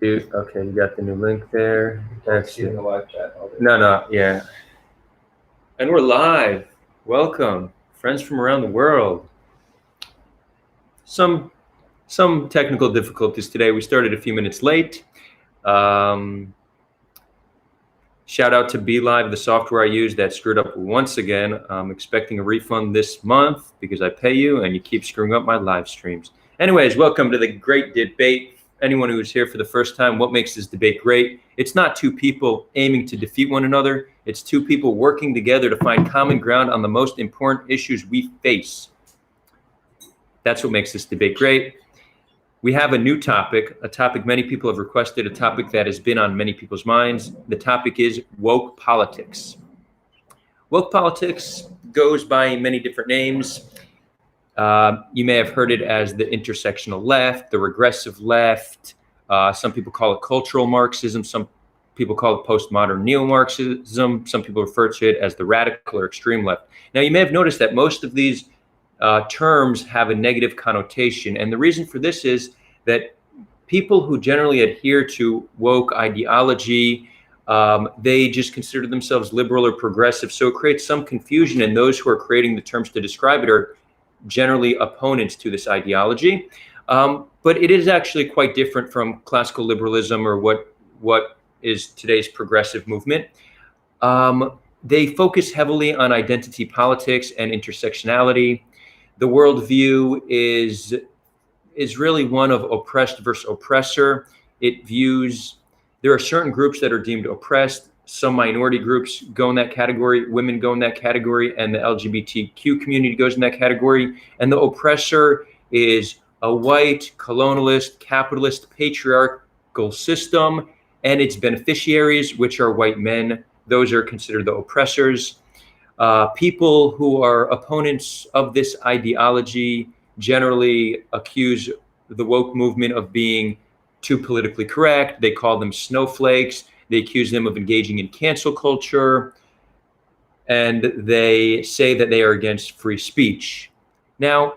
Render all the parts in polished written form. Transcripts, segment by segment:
Dude, okay, you got the new link there. That's in the live chat. No, yeah. And we're live. Welcome, friends from around the world. Some technical difficulties today. We started a few minutes late. Shout out to BeLive, the software I use that screwed up once again. I'm expecting a refund this month because I pay you and you keep screwing up my live streams. Anyways, welcome to the great debate. Anyone who's here for the first time, what makes this debate great? It's not two people aiming to defeat one another. It's two people working together to find common ground on the most important issues we face. That's what makes this debate great. We have a new topic, a topic many people have requested, a topic that has been on many people's minds. The topic is woke politics. Woke politics goes by many different names. You may have heard it as the intersectional left, the regressive left. Some people call it cultural Marxism. Some people call it postmodern neo-Marxism. Some people refer to it as the radical or extreme left. Now, you may have noticed that most of these terms have a negative connotation. And the reason for this is that people who generally adhere to woke ideology, they just consider themselves liberal or progressive. So it creates some confusion, and those who are creating the terms to describe it are generally opponents to this ideology. But it is actually quite different from classical liberalism or what is today's progressive movement. They focus heavily on identity politics and intersectionality. The worldview is really one of oppressed versus oppressor. It views, there are certain groups that are deemed oppressed. Some minority groups go in that category, women go in that category, and the LGBTQ community goes in that category. And the oppressor is a white, colonialist, capitalist, patriarchal system, and its beneficiaries, which are white men. Those are considered the oppressors. People who are opponents of this ideology generally accuse the woke movement of being too politically correct. They call them snowflakes. They accuse them of engaging in cancel culture. And they say that they are against free speech. Now,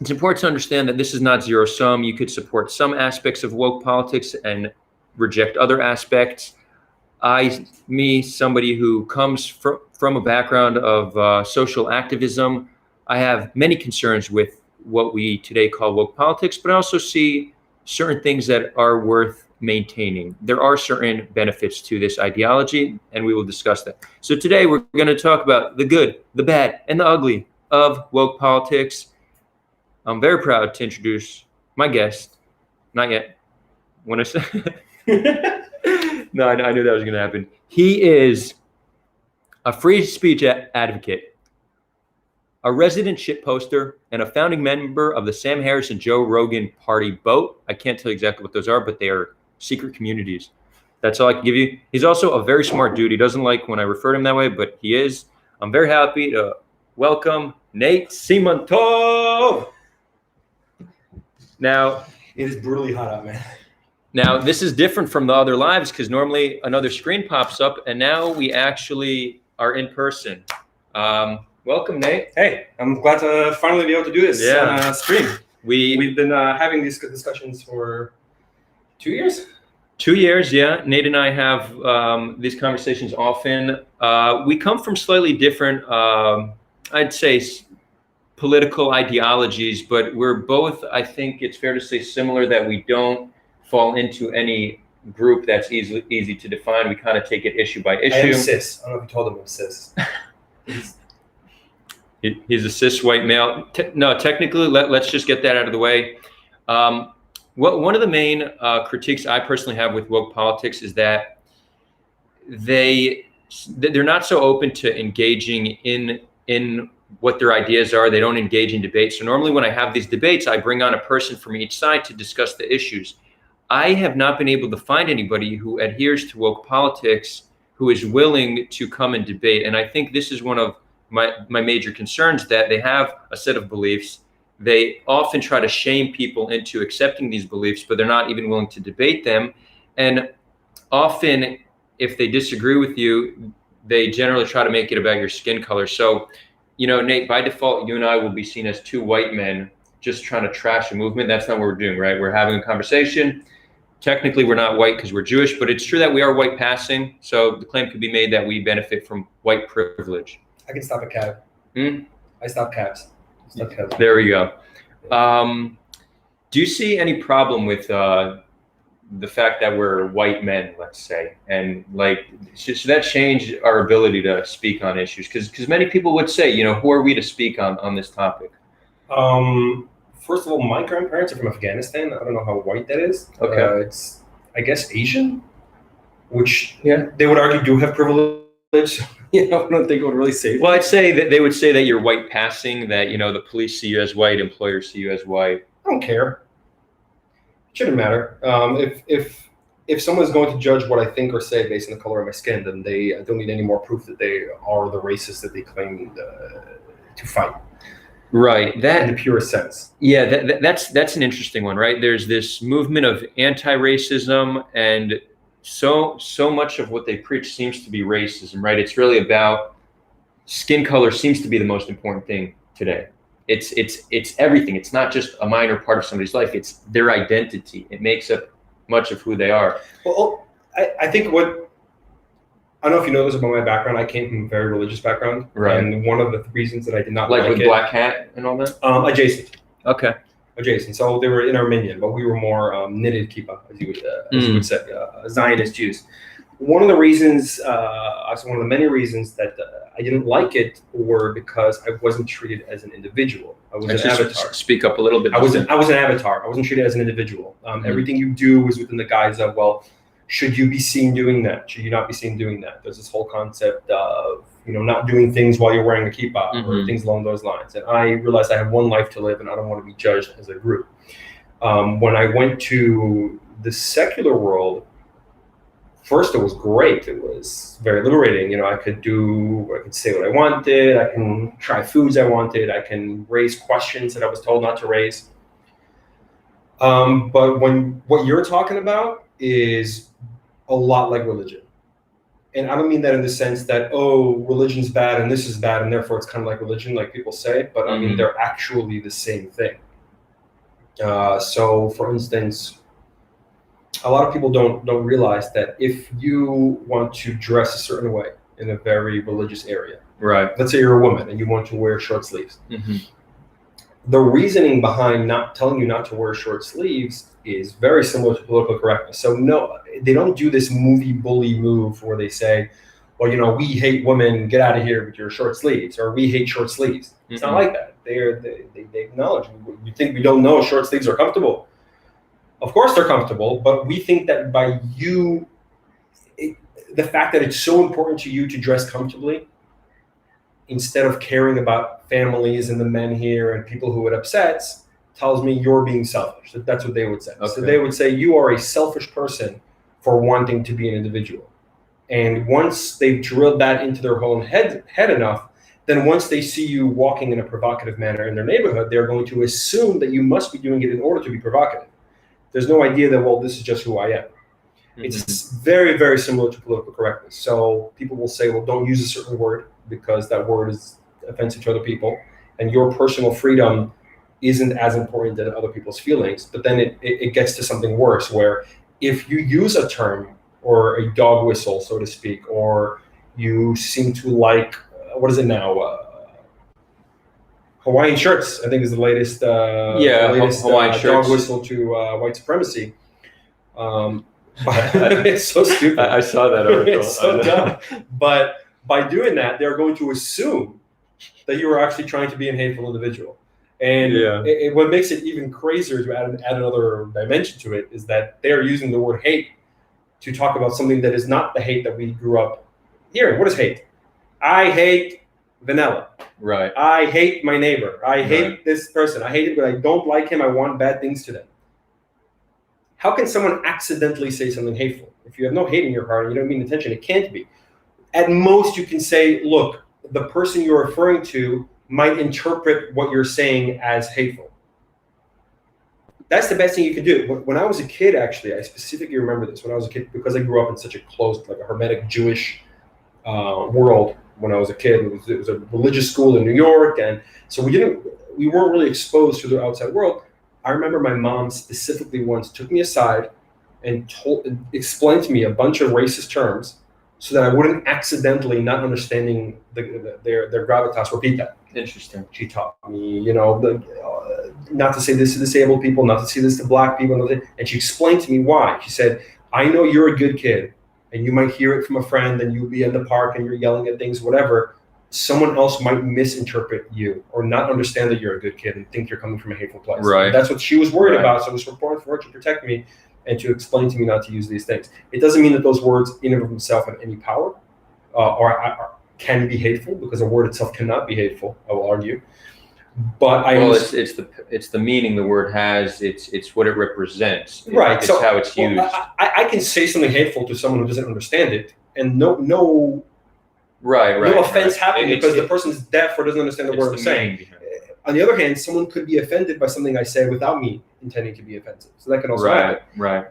it's important to understand that this is not zero sum. You could support some aspects of woke politics and reject other aspects. Somebody who comes from a background of social activism, I have many concerns with what we today call woke politics, but I also see certain things that are worth maintaining. There are certain benefits to this ideology, and we will discuss that. So today we're going to talk about the good, the bad, and the ugly of woke politics. I'm very proud to introduce my guest. Not yet. When I say No, I knew that was going to happen. He is a free speech advocate, a resident shitposter, and a founding member of the Sam Harris and Joe Rogan party boat. I can't tell you exactly what those are, but they are secret communities. That's all I can give you. He's also a very smart dude. He doesn't like when I refer to him that way, but he is. I'm very happy to welcome Nate Simantov. Now, it is brutally hot out, man. Now, this is different from the other lives because normally another screen pops up, and now we actually are in person. Welcome, Nate. Hey, I'm glad to finally be able to do this on stream. We've been having these discussions for 2 years. 2 years, yeah. Nate and I have these conversations often. We come from slightly different, I'd say, political ideologies, but we're both, I think it's fair to say, similar that we don't fall into any group that's easy to define. We kind of take it issue by issue. I am cis. I don't know if you told him I'm cis. He's a cis white male. No, technically, let's just get that out of the way. One of the main critiques I personally have with woke politics is that they're not so open to engaging in what their ideas are. They don't engage in debate. So normally when I have these debates, I bring on a person from each side to discuss the issues. I have not been able to find anybody who adheres to woke politics who is willing to come and debate. And I think this is one of my major concerns, that they have a set of beliefs. They often try to shame people into accepting these beliefs, but they're not even willing to debate them. And often, if they disagree with you, they generally try to make it about your skin color. So, you know, Nate, by default, you and I will be seen as two white men just trying to trash a movement. That's not what we're doing, right? We're having a conversation. technically we're not white because we're Jewish, but it's true that we are white passing. So the claim could be made that we benefit from white privilege. I can stop a cab. I stop cabs. There we go. Do you see any problem with the fact that we're white men, let's say, and like should that change our ability to speak on issues? Because many people would say, you know, who are we to speak on this topic? First of all, my grandparents are from Afghanistan. I don't know how white that is. Okay. It's, I guess, Asian, which they would argue do have privilege. You know, I don't think it would really say. Well, I'd say that they would say that you're white passing, that, you know, the police see you as white, employers see you as white. I don't care. It shouldn't matter. If someone's going to judge what I think or say based on the color of my skin, then they don't need any more proof that they are the racist that they claim to fight. Right. That in the purest sense. Yeah, that's an interesting one, right? There's this movement of anti-racism, and so much of what they preach seems to be racism, right? It's really about skin color seems to be the most important thing today. It's everything. It's not just a minor part of somebody's life. It's their identity. It makes up much of who they are. Well, I think I don't know if you know this about my background. I came from a very religious background, right? And one of the reasons that I did not like with black hat and all that. Adjacent. Okay. Adjacent. So they were in Armenian, but we were more knitted kippah, as you would say, Zionist Jews. One of the reasons, one of the many reasons that I didn't like it were because I wasn't treated as an individual. I was an avatar. Speak up a little bit. I was an avatar. I wasn't treated as an individual. Everything you do was within the guise of, well, should you be seen doing that? Should you not be seen doing that? There's this whole concept of, you know, not doing things while you're wearing a kippah or things along those lines. And I realized I have one life to live and I don't want to be judged as a group. When I went to the secular world, first, it was great. It was very liberating. You know, I could say what I wanted. I can try foods I wanted. I can raise questions that I was told not to raise. But what you're talking about is a lot like religion. And I don't mean that in the sense that, oh, religion's bad and this is bad and therefore it's kind of like religion, like people say, but I mean, they're actually the same thing. So for instance, a lot of people don't realize that if you want to dress a certain way in a very religious area, right? Let's say you're a woman and you want to wear short sleeves. The reasoning behind not telling you not to wear short sleeves is very similar to political correctness. So no, they don't do this movie bully move where they say, well, you know, we hate women, get out of here with your short sleeves, or we hate short sleeves. It's not like that. They acknowledge, you think we don't know short sleeves are comfortable. Of course they're comfortable, but we think that by the fact that it's so important to you to dress comfortably, instead of caring about families and the men here and people who it upsets, tells me you're being selfish. That's what they would say. Okay. So they would say you are a selfish person for wanting to be an individual. And once they've drilled that into their own head enough, then once they see you walking in a provocative manner in their neighborhood, they're going to assume that you must be doing it in order to be provocative. There's no idea that, well, this is just who I am. It's very, very similar to political correctness. So people will say, well, don't use a certain word because that word is offensive to other people. And your personal freedom isn't as important than other people's feelings. But then it gets to something worse, where if you use a term or a dog whistle, so to speak, or you seem to like, what is it now? Hawaiian shirts, I think, is the latest, Hawaiian shirts. Dog whistle to white supremacy. It's so stupid. I saw that article. It's so dumb. But by doing that, they're going to assume that you are actually trying to be a hateful individual. And what makes it even crazier, to add another dimension to it, is that they're using the word hate to talk about something that is not the hate that we grew up hearing. What is hate? I hate vanilla. Right. I hate my neighbor. I hate this person. I hate it, but I don't like him. I want bad things to them. How can someone accidentally say something hateful? If you have no hate in your heart and you don't mean intention, it can't be. At most, you can say, look, the person you're referring to might interpret what you're saying as hateful. That's the best thing you can do. When I was a kid, actually, I specifically remember this. When I was a kid, because I grew up in such a closed, like a hermetic Jewish world. When I was a kid, it was a religious school in New York, and so we weren't really exposed to the outside world. I remember my mom specifically once took me aside and explained to me a bunch of racist terms so that I wouldn't accidentally, not understanding their gravitas, repeat that. Interesting. She taught me, not to say this to disabled people, not to say this to black people, and she explained to me why. She said, I know you're a good kid, and you might hear it from a friend, and you'll be in the park and you're yelling at things, whatever. Someone else might misinterpret you or not understand that you're a good kid and think you're coming from a hateful place. Right. And that's what she was worried about. So it was important for her to protect me and to explain to me not to use these things. It doesn't mean that those words in and of themselves have any power or can be hateful, because a word itself cannot be hateful, I will argue. But it's the meaning the word has. It's what it represents. Right. It's so how it's used. I can say something hateful to someone who doesn't understand it, and no offense happening because the person's deaf or doesn't understand the word I'm saying. On the other hand, someone could be offended by something I said without me intending to be offensive. So that can also happen. Right.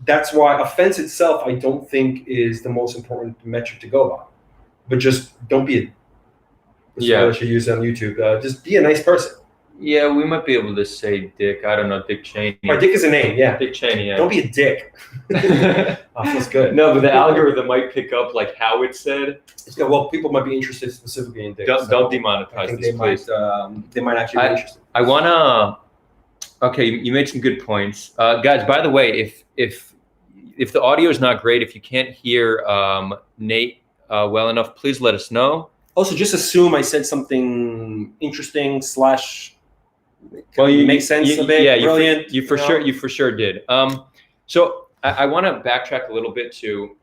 That's why offense itself, I don't think, is the most important metric to go by. But just don't be I should use it on YouTube. Just be a nice person. Yeah, we might be able to say Dick. I don't know, Dick Cheney. Right, Dick is a name, yeah. Dick Cheney, yeah. Don't be a dick. Feels good. No, but the algorithm might pick up like how it's said. Yeah, well, people might be interested specifically in Dick. Don't demonetize this, please. They might actually be interested. I wanna. Okay, you made some good points, guys. By the way, if the audio is not great, if you can't hear Nate well enough, please let us know. Also, just assume I said something interesting / well, you make sense of it. Yeah, brilliant. You for sure did. So I want to backtrack a little bit too,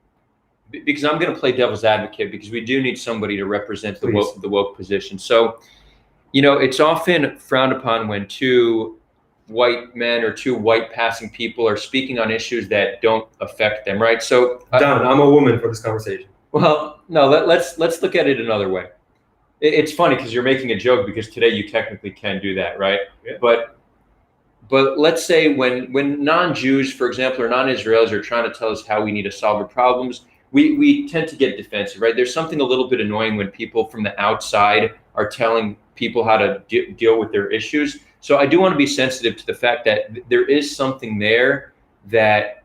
because I'm going to play devil's advocate, because we do need somebody to represent the woke position. So, it's often frowned upon when two white men or two white passing people are speaking on issues that don't affect them, right? So, Don, I'm a woman for this conversation. Well, no, let's look at it another way. It's funny because you're making a joke, because today you technically can do that, right? Yeah. But let's say when non-Jews, for example, or non-Israelis are trying to tell us how we need to solve our problems, we tend to get defensive, right? There's something a little bit annoying when people from the outside are telling people how to deal with their issues. So I do want to be sensitive to the fact that there is something there that,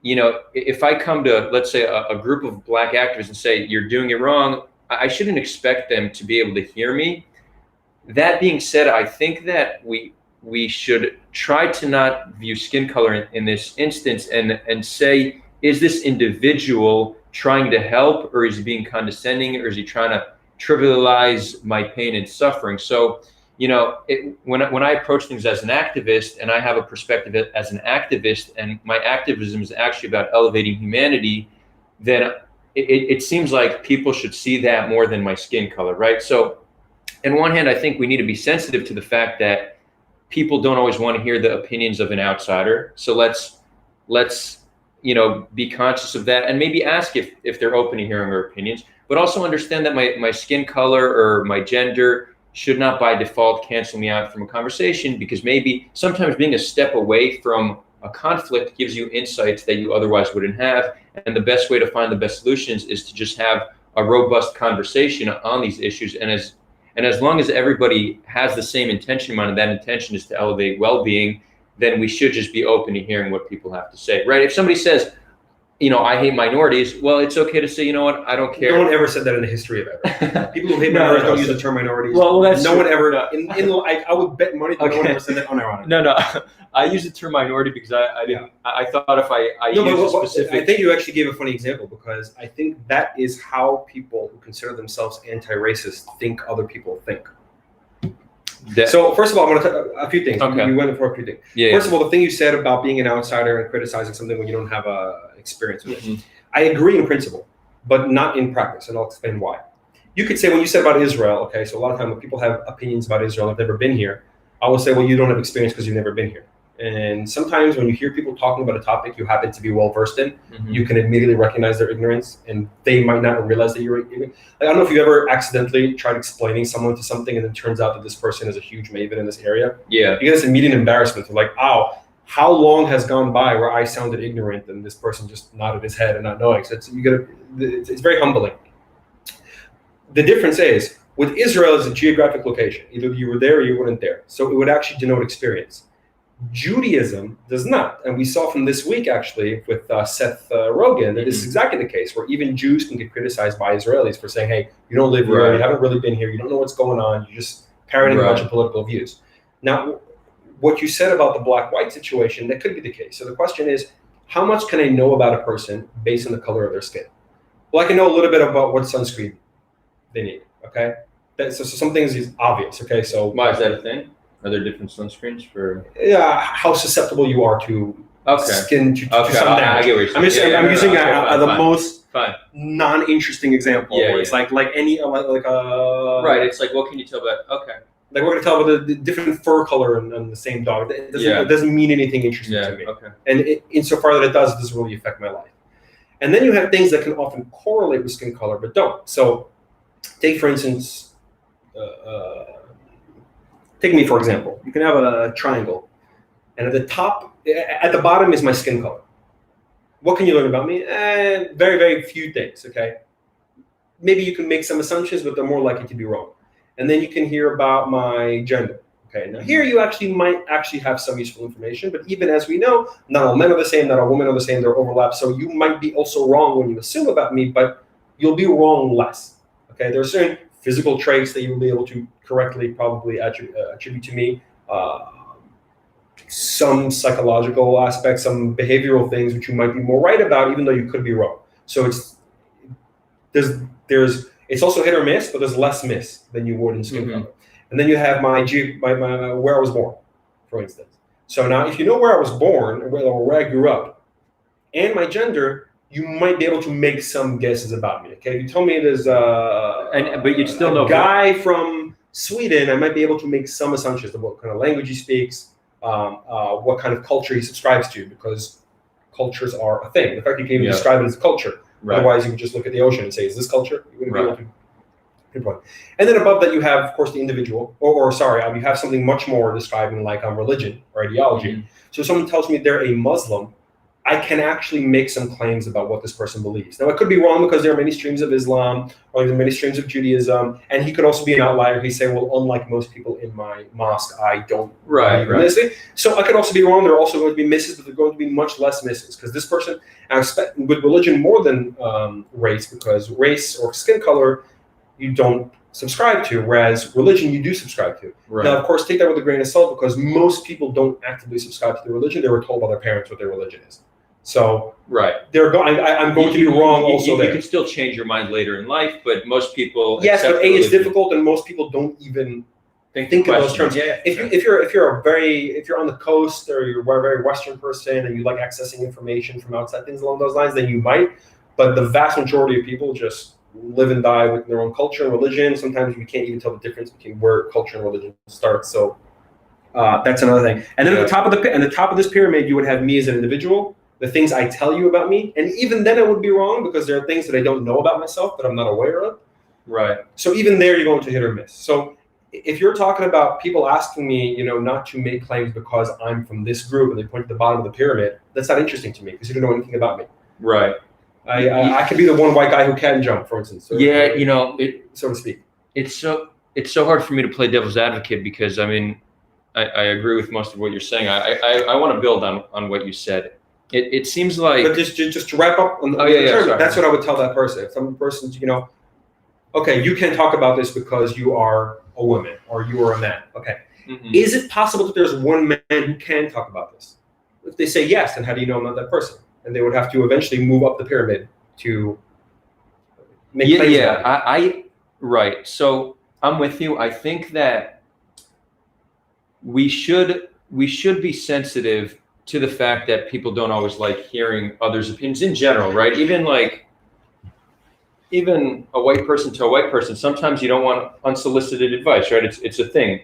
if I come to, let's say, a group of black activists and say, you're doing it wrong, I shouldn't expect them to be able to hear me. That being said, I think that we should try to not view skin color in this instance and say, is this individual trying to help, or is he being condescending, or is he trying to trivialize my pain and suffering? So, when I approach things as an activist, and I have a perspective as an activist, and my activism is actually about elevating humanity, then it seems like people should see that more than my skin color, right? So, on one hand, I think we need to be sensitive to the fact that people don't always want to hear the opinions of an outsider. So let's be conscious of that, and maybe ask if they're open to hearing our opinions, but also understand that my skin color or my gender should not by default cancel me out from a conversation, because maybe sometimes being a step away from a conflict gives you insights that you otherwise wouldn't have. And the best way to find the best solutions is to just have a robust conversation on these issues. And as long as everybody has the same intention in mind, and that intention is to elevate well-being, then we should just be open to hearing what people have to say, right? If somebody says, I hate minorities, well, it's okay to say, you know what, I don't care. No one ever said that in the history of ever. People who hate minorities don't use the term minorities. Well, that's no one ever. I would bet money that no one ever said that unironically. No, I use the term minority because I thought if I use a specific. I think you actually gave a funny example, because I think that is how people who consider themselves anti-racist think other people think. So first of all, I want to talk a few things. Okay. We went for a few things. First of all, the thing you said about being an outsider and criticizing something when you don't have experience with it. I agree in principle, but not in practice, and I'll explain why. You could say, when you said about Israel, okay, so a lot of time when people have opinions about Israel and have never been here, I will say, well, you don't have experience because you've never been here. And sometimes when you hear people talking about a topic you happen to be well versed in, you can immediately recognize their ignorance, and they might not realize that you're ignorant. I don't know if you ever accidentally tried explaining someone to something, and then it turns out that this person is a huge maven in this area. Yeah. You get this immediate embarrassment of like, ow, how long has gone by where I sounded ignorant and this person just nodded his head and not knowing. So it's very humbling. The difference is, with Israel, it's a geographic location. Either you were there or you weren't there. So it would actually denote experience. Judaism does not. And we saw from this week, actually, with Seth Rogan, that this is exactly the case, where even Jews can get criticized by Israelis for saying, hey, you don't live here, you haven't really been here, you don't know what's going on, you're just parroting a bunch of political views. Now, what you said about the black-white situation, that could be the case. So the question is, how much can I know about a person based on the color of their skin? Well, I can know a little bit about what sunscreen they need, okay? So some things is obvious, okay? So why is that a thing? Are there different sunscreens for? Yeah, how susceptible you are to skin to some damage. I get what you're saying. I'm using the most fine. non-interesting example. Where it's like any right. It's like, what can you tell about? Okay. Like we're gonna tell about the different fur color on the same dog. It doesn't mean anything interesting to me. Okay. And insofar that it doesn't really affect my life. And then you have things that can often correlate with skin color but don't. So, take for instance. Take me, for example. You can have a triangle, and at the bottom is my skin color. What can you learn about me? Very, very few things, okay? Maybe you can make some assumptions, but they're more likely to be wrong. And then you can hear about my gender. Okay, now here you might have some useful information, but even as we know, not all men are the same, not all women are the same, there are overlaps. So you might be also wrong when you assume about me, but you'll be wrong less. Okay, there are certain physical traits that you will be able to correctly probably attribute to me, some psychological aspects, some behavioral things which you might be more right about, even though you could be wrong. So it's also hit or miss, but there's less miss than you would in skin color. And then you have my where I was born, for instance. So now, if you know where I was born or where I grew up, and my gender, you might be able to make some guesses about me. Okay, if you tell me there's but you'd still know a guy from Sweden, I might be able to make some assumptions of what kind of language he speaks, what kind of culture he subscribes to, because cultures are a thing. The fact you can even describe it as a culture. Otherwise, you would just look at the ocean and say, "Is this culture?" You wouldn't be able to pinpoint. And then above that, you have, of course, the individual, you have something much more describing like religion or ideology. So if someone tells me they're a Muslim, I can actually make some claims about what this person believes. Now, I could be wrong because there are many streams of Islam or there are many streams of Judaism, and he could also be an outlier. He'd say, well, unlike most people in my mosque, I don't believe in this. So I could also be wrong. There are also going to be misses, but there are going to be much less misses because this person, I expect with religion more than race, because race or skin color, you don't subscribe to, whereas religion you do subscribe to. Now, of course, take that with a grain of salt because most people don't actively subscribe to their religion. They were told by their parents what their religion is. So I'm going to be wrong also there. You can still change your mind later in life, but most people but it's difficult, and most people don't even think in those terms. If you're on the coast or you're a very Western person and you like accessing information from outside, things along those lines, then you might. But the vast majority of people just live and die with their own culture and religion. Sometimes we can't even tell the difference between where culture and religion starts. So that's another thing. And then at the top of this pyramid, you would have me as an individual. The things I tell you about me, and even then I would be wrong because there are things that I don't know about myself that I'm not aware of. So even there, you're going to hit or miss. So if you're talking about people asking me, not to make claims because I'm from this group and they point to the bottom of the pyramid, that's not interesting to me because you don't know anything about me. I could be the one white guy who can jump, for instance. So to speak. It's so hard for me to play devil's advocate because I agree with most of what you're saying. I want to build on what you said. It seems like, but just to wrap up on the term, that's what I would tell that person. If some person, okay, you can talk about this because you are a woman or you are a man. Okay, is it possible that there's one man who can talk about this? If they say yes, then how do you know I'm not that person? And they would have to eventually move up the pyramid to make claims about it. So I'm with you. I think that we should be sensitive to the fact that people don't always like hearing others' opinions in general, right? Even a white person to a white person, sometimes you don't want unsolicited advice, right? It's a thing.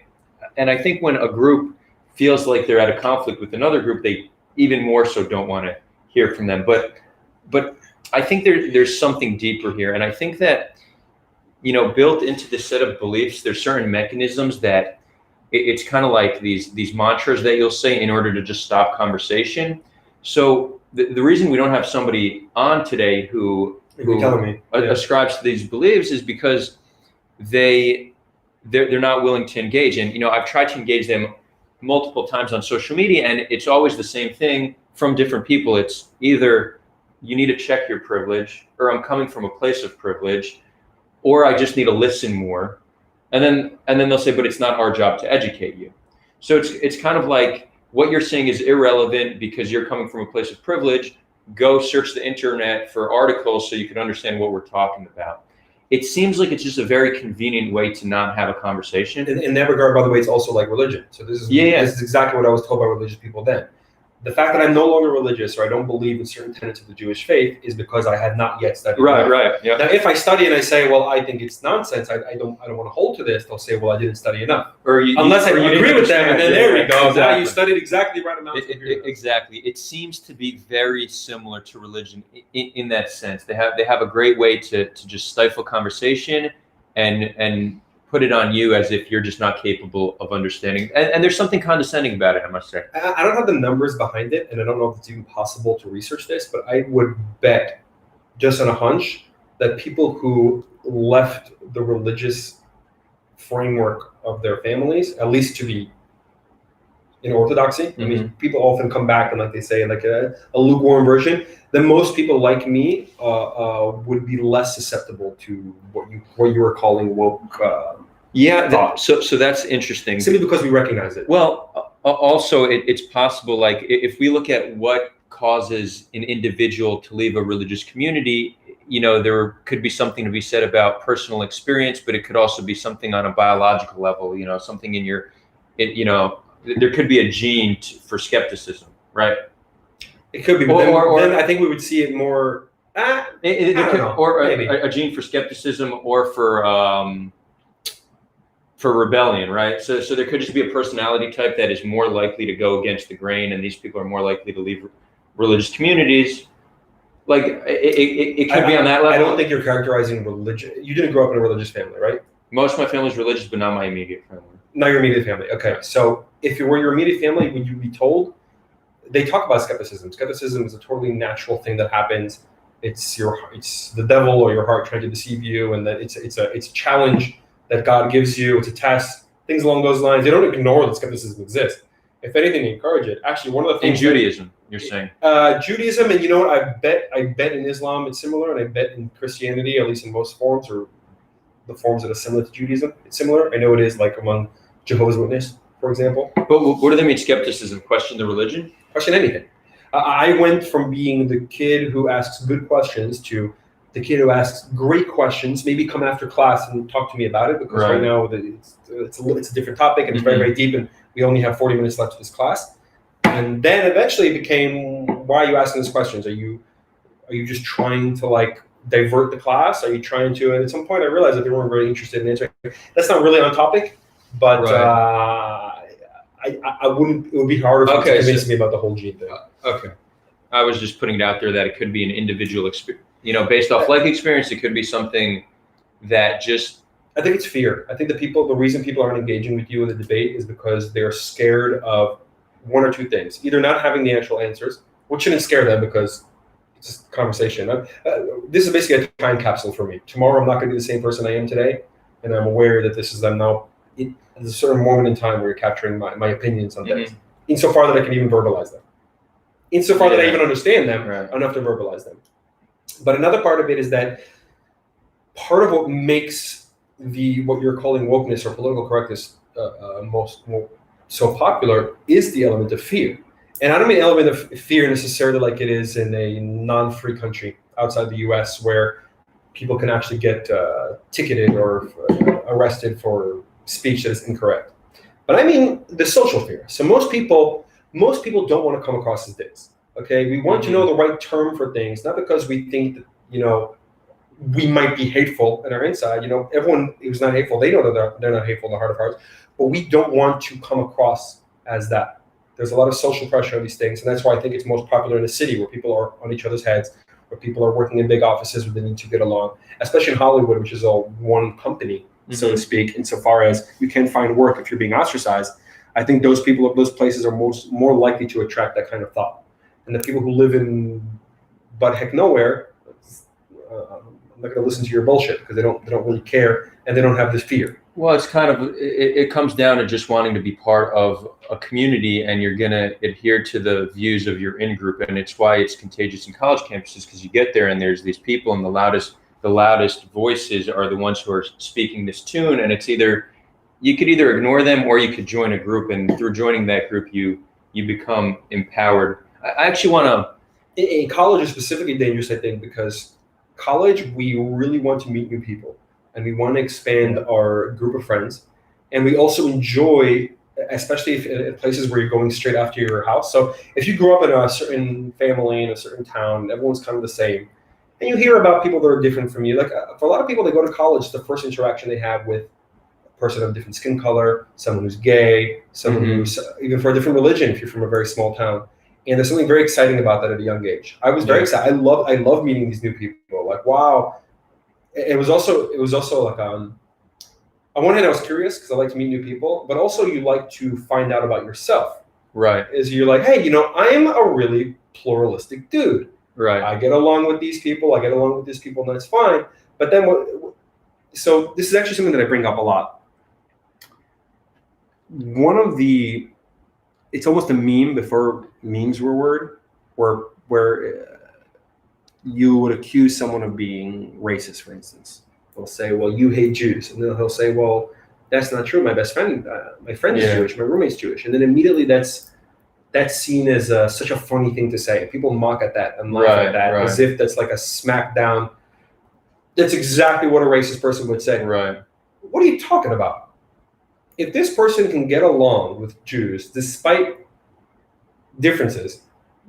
And I think when a group feels like they're at a conflict with another group, they even more so don't want to hear from them. But I think there's something deeper here. And I think that, built into the set of beliefs, there's certain mechanisms that it's kind of like these mantras that you'll say in order to just stop conversation. So the reason we don't have somebody on today who ascribes to these beliefs is because they're not willing to engage. And I've tried to engage them multiple times on social media, and it's always the same thing from different people. It's either you need to check your privilege, or I'm coming from a place of privilege, or I just need to listen more. And then they'll say, but it's not our job to educate you. So it's kind of like what you're saying is irrelevant because you're coming from a place of privilege. Go search the internet for articles so you can understand what we're talking about. It seems like it's just a very convenient way to not have a conversation. In that regard, by the way, it's also like religion. So this is exactly what I was told by religious people then. The fact that I'm no longer religious, or I don't believe in certain tenets of the Jewish faith, is because I had not yet studied. Right. Yeah. Now, if I study and I say, well, I think it's nonsense, I don't want to hold to this, they'll say, well, I didn't study enough. Unless I agree with them, and then there we go. Exactly. Now you studied exactly the right amount. Exactly. It seems to be very similar to religion in that sense. They have a great way to just stifle conversation and put it on you as if you're just not capable of understanding. And there's something condescending about it, I must say. I don't have the numbers behind it, and I don't know if it's even possible to research this, but I would bet, just on a hunch, that people who left the religious framework of their families, at least to be in orthodoxy, I mean, people often come back and, like they say, like a lukewarm version, then most people like me would be less susceptible to what you were calling woke. So that's interesting. Simply because we recognize it. Well, also it's possible, like if we look at what causes an individual to leave a religious community, there could be something to be said about personal experience, but it could also be something on a biological level, something in your, there could be a gene for skepticism, right? It could be, but then I think we would see it more. A gene for skepticism, or for rebellion, right? So there could just be a personality type that is more likely to go against the grain, and these people are more likely to leave religious communities. Like it could be on that level. I don't think you're characterizing religion. You didn't grow up in a religious family, right? Most of my family is religious, but not my immediate family. Not your immediate family. Okay, so if you were your immediate family, would you be told? They talk about skepticism. Skepticism is a totally natural thing that happens. It's the devil or your heart trying to deceive you, and that it's a challenge that God gives you. It's a test. Things along those lines. They don't ignore that skepticism exists. If anything, they encourage it. Actually, one of the things in Judaism, you're saying Judaism, and you know what? I bet in Islam it's similar, and I bet in Christianity, at least in most forms, or the forms that are similar to Judaism, it's similar. I know it is, like among Jehovah's Witnesses, for example. But what do they mean skepticism? Question the religion? Question anything. I went from being the kid who asks good questions to the kid who asks great questions. Maybe come after class and talk to me about it, because right now it's a different topic, and it's very, very deep, and we only have 40 minutes left of this class. And then eventually it became, why are you asking these questions? Are you just trying to like divert the class? Are you trying to? And at some point I realized that they weren't very interested in answering. That's not really on topic, but I wouldn't. It would be harder to convince me about the whole gene thing. Okay, I was just putting it out there that it could be an individual experience. Based off life experience, it could be something that just. I think it's fear. I think the reason people aren't engaging with you in the debate is because they're scared of one or two things. Either not having the actual answers, which shouldn't scare them because it's just conversation. This is basically a time capsule for me. Tomorrow I'm not going to be the same person I am today, and I'm aware that I'm now at a certain moment in time where you're capturing my opinions on things, insofar that I can even verbalize them. Insofar that I even understand them enough to verbalize them. But another part of it is that part of what makes what you're calling wokeness or political correctness so popular is the element of fear. And I don't mean element of fear necessarily like it is in a non-free country outside the US where people can actually get ticketed or arrested for speech that is incorrect. But I mean the social fear. So most people don't want to come across as dicks. Okay, we want to know the right term for things, not because we think that, we might be hateful in our inside. Everyone who's not hateful, they know that they're not hateful in the heart of hearts, but we don't want to come across as that. There's a lot of social pressure on these things, and that's why I think it's most popular in a city where people are on each other's heads, where people are working in big offices where they need to get along, especially in Hollywood, which is all one company, so to speak, insofar as you can't find work if you're being ostracized. I think those people of those places are more likely to attract that kind of thought. And the people who live in butt heck nowhere, I'm not going to listen to your bullshit because they don't really care and they don't have this fear. Well, it's kind of, it comes down to just wanting to be part of a community, and you're going to adhere to the views of your in-group. And it's why it's contagious in college campuses, because you get there and there's these people, and the loudest voices are the ones who are speaking this tune. And it's either, you could either ignore them or you could join a group. And through joining that group, you become empowered. I actually want to. In college is specifically dangerous, I think, because college, we really want to meet new people. And we want to expand our group of friends. And we also enjoy, especially if in places where you're going straight after your house. So if you grew up in a certain family in a certain town, everyone's kind of the same. And you hear about people that are different from you. Like for a lot of people, they go to college, the first interaction they have with a person of different skin color, someone who's gay, someone who's even for a different religion if you're from a very small town. And there's something very exciting about that at a young age. I was very excited. I love meeting these new people. Like, wow. It was also like on one hand I was curious because I like to meet new people, but also you like to find out about yourself. Right. Is you're like, hey, I am a really pluralistic dude. Right. I get along with these people. I get along with these people, and that's fine. But then so this is actually something that I bring up a lot. It's almost a meme before memes were a word, where you would accuse someone of being racist, for instance. They'll say, well, you hate Jews. And then he'll say, well, that's not true. My best friend, my friend is Jewish. My roommate's Jewish. And then immediately that's seen as such a funny thing to say. People mock at that and laugh at that as if that's like a smackdown. That's exactly what a racist person would say. Right. What are you talking about? If this person can get along with Jews despite differences,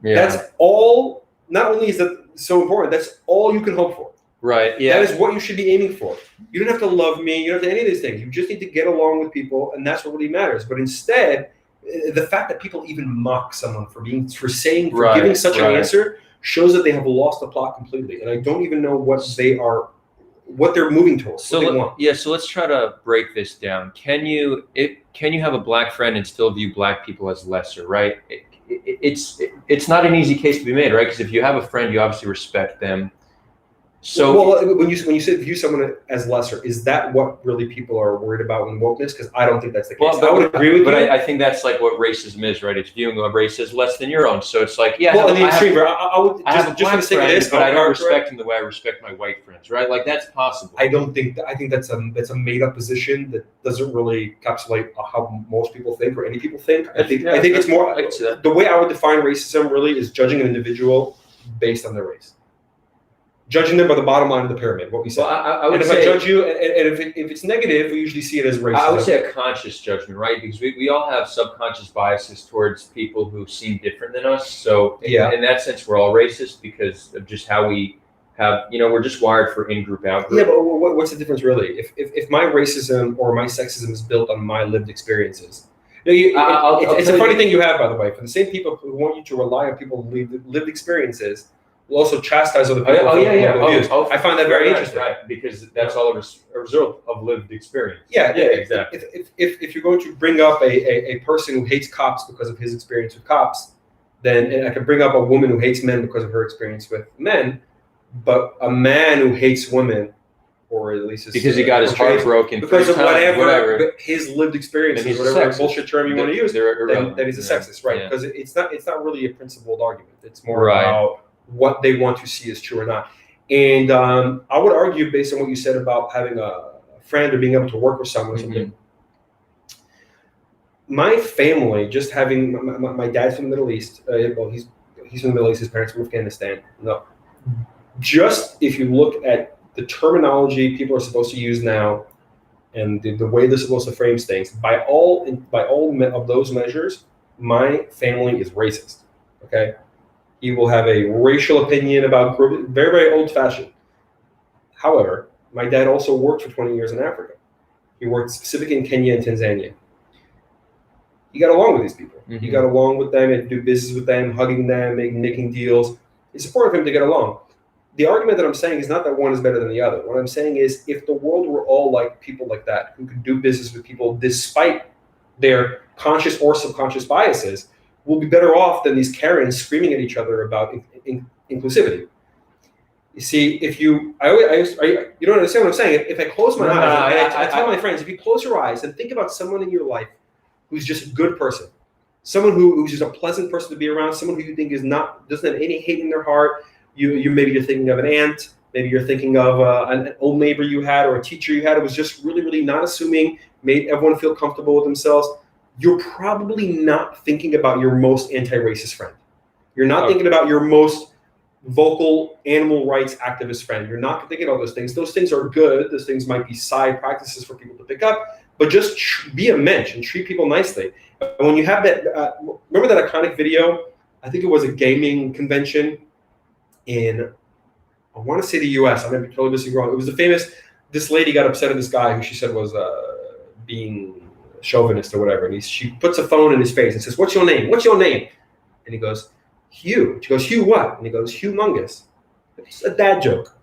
that's all. Not only is that so important, that's all you can hope for. Right. Yeah. That is what you should be aiming for. You don't have to love me. You don't have to any of these things. You just need to get along with people, and that's what really matters. But instead, the fact that people even mock someone for giving such an answer shows that they have lost the plot completely. And I don't even know what they're moving towards. So let's try to break this down. Can you have a black friend and still view black people as lesser? Right. It's not an easy case to be made, right? Because if you have a friend, you obviously respect them. So when you say view someone as lesser, is that what really people are worried about in wokeness? Because I don't think that's the case. Well, I would agree with you. But I think that's like what racism is, right? It's viewing a race as less than your own. So it's like, well, in the extreme, I would just for the sake of this, but I don't respect him the way I respect my white friends, right? Like that's possible. I think that's a made up position that doesn't really encapsulate how most people think or any people think. I think it's more the way I would define racism really is judging an individual based on their race. Judging them by the bottom line of the pyramid, what we say. Well, I would if say, I judge you, and if it's negative, we usually see it as racism. I would say a conscious judgment, right? Because we all have subconscious biases towards people who seem different than us. So in that sense, we're all racist because of just how we have, we're just wired for in-group, out-group. Yeah, but what's the difference really? If my racism or my sexism is built on my lived experiences. It's a funny thing you have, by the way. For the same people who want you to rely on people's lived experiences, will also chastise other people. I find that very interesting. Right, because that's all a result of lived experience. Yeah, exactly. If you're going to bring up a person who hates cops because of his experience with cops, then I can bring up a woman who hates men because of her experience with men, but a man who hates women, or at least because he got his heart broken because of whatever his lived experiences, whatever bullshit term you want to use, then he's a sexist, right? Because it's not really a principled argument. It's more about what they want to see as true or not. And I would argue, based on what you said about having a friend or being able to work with someone or something, my family, just having my dad's from the Middle East, he's from the Middle East, his parents from Afghanistan. No, just if you look at the terminology people are supposed to use now and the way they're supposed to frame things, by all of those measures, my family is racist, okay? He will have a racial opinion about group, very, very old-fashioned. However, my dad also worked for 20 years in Africa. He worked specifically in Kenya and Tanzania. He got along with these people. He got along with them and do business with them, hugging them, making deals. It's important for him to get along. The argument that I'm saying is not that one is better than the other. What I'm saying is if the world were all like people like that, who could do business with people despite their conscious or subconscious biases, we'll be better off than these Karens screaming at each other about inclusivity. You see, if you, you don't understand what I'm saying. If I close my eyes, I tell my friends, if you close your eyes and think about someone in your life who's just a good person, someone who's just a pleasant person to be around, someone who you think doesn't have any hate in their heart. Maybe you're thinking of an aunt, maybe you're thinking of an old neighbor you had or a teacher you had. It was just really, really not assuming, made everyone feel comfortable with themselves. You're probably not thinking about your most anti-racist friend. You're not thinking about your most vocal animal rights activist friend. You're not thinking about those things. Those things are good. Those things might be side practices for people to pick up, but just be a mensch and treat people nicely. When you have that, remember that iconic video? I think it was a gaming convention in, I want to say the US. I might be totally missing wrong. It was the famous, this lady got upset at this guy who she said was being chauvinist or whatever. And she puts a phone in his face and says, "What's your name? What's your name?" And he goes, "Hugh." She goes, "Hugh what?" And he goes, "Humongous." It's a dad joke.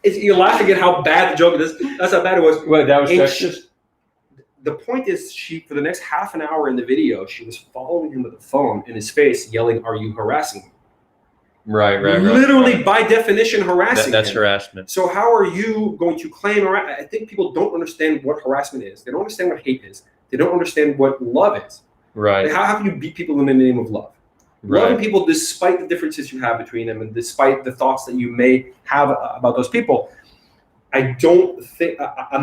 You're laughing at how bad the joke is. That's how bad it was. Well, that was sexist. The point is, for the next half an hour in the video, she was following him with a phone in his face, yelling, "Are you harassing me?" Right. Literally, by definition, harassing. That's him. harassment. So how are you going to claim? I think people don't understand what harassment is. They don't understand what hate is. They don't understand what love is. Right. How can you beat people in the name of love? Right. Loving people despite the differences you have between them and despite the thoughts that you may have about those people. I'm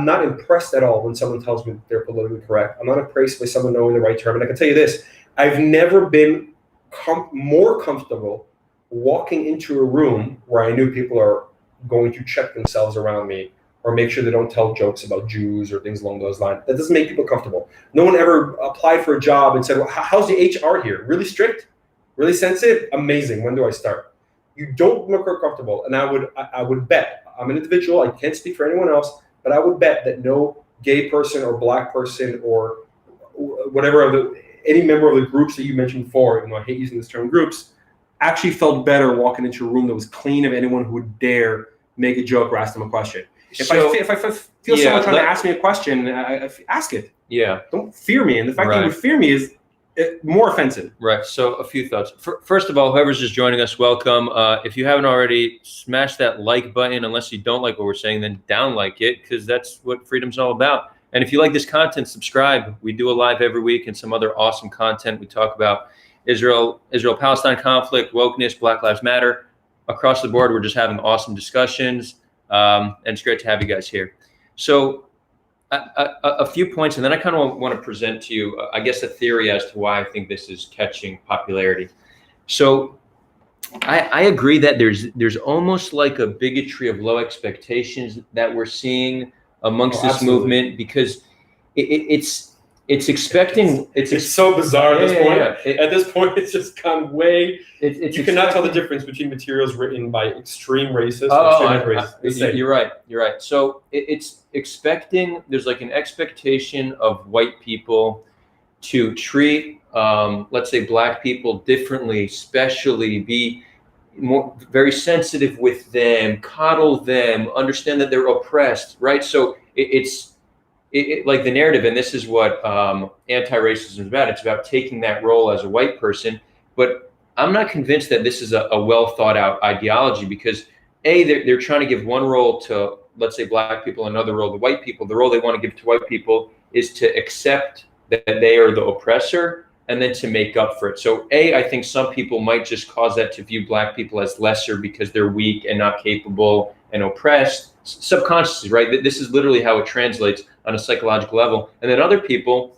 not impressed at all when someone tells me they're politically correct. I'm not impressed by someone knowing the right term. And I can tell you this, I've never been more comfortable walking into a room where I knew people are going to check themselves around me or make sure they don't tell jokes about Jews or things along those lines. That doesn't make people comfortable. No one ever applied for a job and said, "Well, how's the HR here? Really strict? Really sensitive? Amazing. When do I start?" You don't look comfortable. And I would bet, I'm an individual, I can't speak for anyone else, but I would bet that no gay person or black person or whatever any member of the groups that you mentioned before, I hate using this term groups, actually felt better walking into a room that was clean of anyone who would dare make a joke or ask them a question. If I feel someone trying to ask me a question, I ask it. Yeah. Don't fear me. And the fact that you would fear me is more offensive. Right. So a few thoughts. First of all, whoever's just joining us, welcome. If you haven't already, smash that like button. Unless you don't like what we're saying, then down like it, because that's what freedom's all about. And if you like this content, subscribe. We do a live every week and some other awesome content. We talk about Israel-Palestine conflict, wokeness, Black Lives Matter. Across the board, we're just having awesome discussions. And it's great to have you guys here. So a few points, and then I kind of want to present to you, I guess, a theory as to why I think this is catching popularity. So I agree that there's almost like a bigotry of low expectations that we're seeing amongst this movement, because it's expecting. It's so bizarre at this point. Yeah. At this point, it's just gone way. You cannot tell the expecting- difference between materials written by extreme racists Oh, and extreme racists. you're right. So it's expecting. There's like an expectation of white people to treat, let's say, black people differently, especially be very sensitive with them, coddle them, understand that they're oppressed, right? So it's like the narrative, and this is what anti-racism is about. It's about taking that role as a white person. But I'm not convinced that this is a well thought out ideology, because they're trying to give one role to, let's say, black people, another role to white people. The role they want to give to white people is to accept that they are the oppressor, and then to make up for it. So I think some people might just cause that to view black people as lesser because they're weak and not capable and oppressed subconsciously, right? This is literally how it translates on a psychological level. And then other people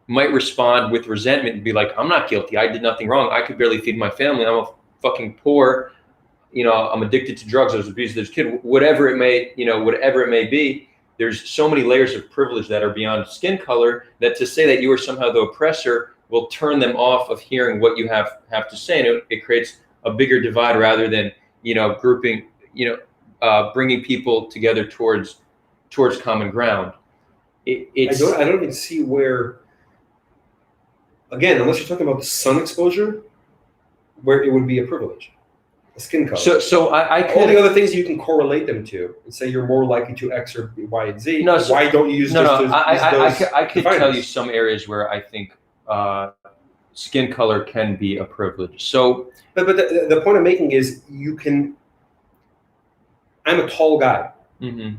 might respond with resentment and be like, "I'm not guilty. I did nothing wrong. I could barely feed my family. I'm a fucking poor, I'm addicted to drugs. I was abused as a kid," whatever it may be. There's so many layers of privilege that are beyond skin color that to say that you are somehow the oppressor will turn them off of hearing what you have to say. And it creates a bigger divide rather than, grouping, bringing people together towards common ground. I don't even see where, again, unless you're talking about the sun exposure, where it would be a privilege. The skin color. So I could, all the other things you can correlate them to and say you're more likely to X or Y and Z. No, so, why don't you use those? I could tell you some areas where I think skin color can be a privilege. So, but the point I'm making is you can I'm a tall guy. Mm-hmm.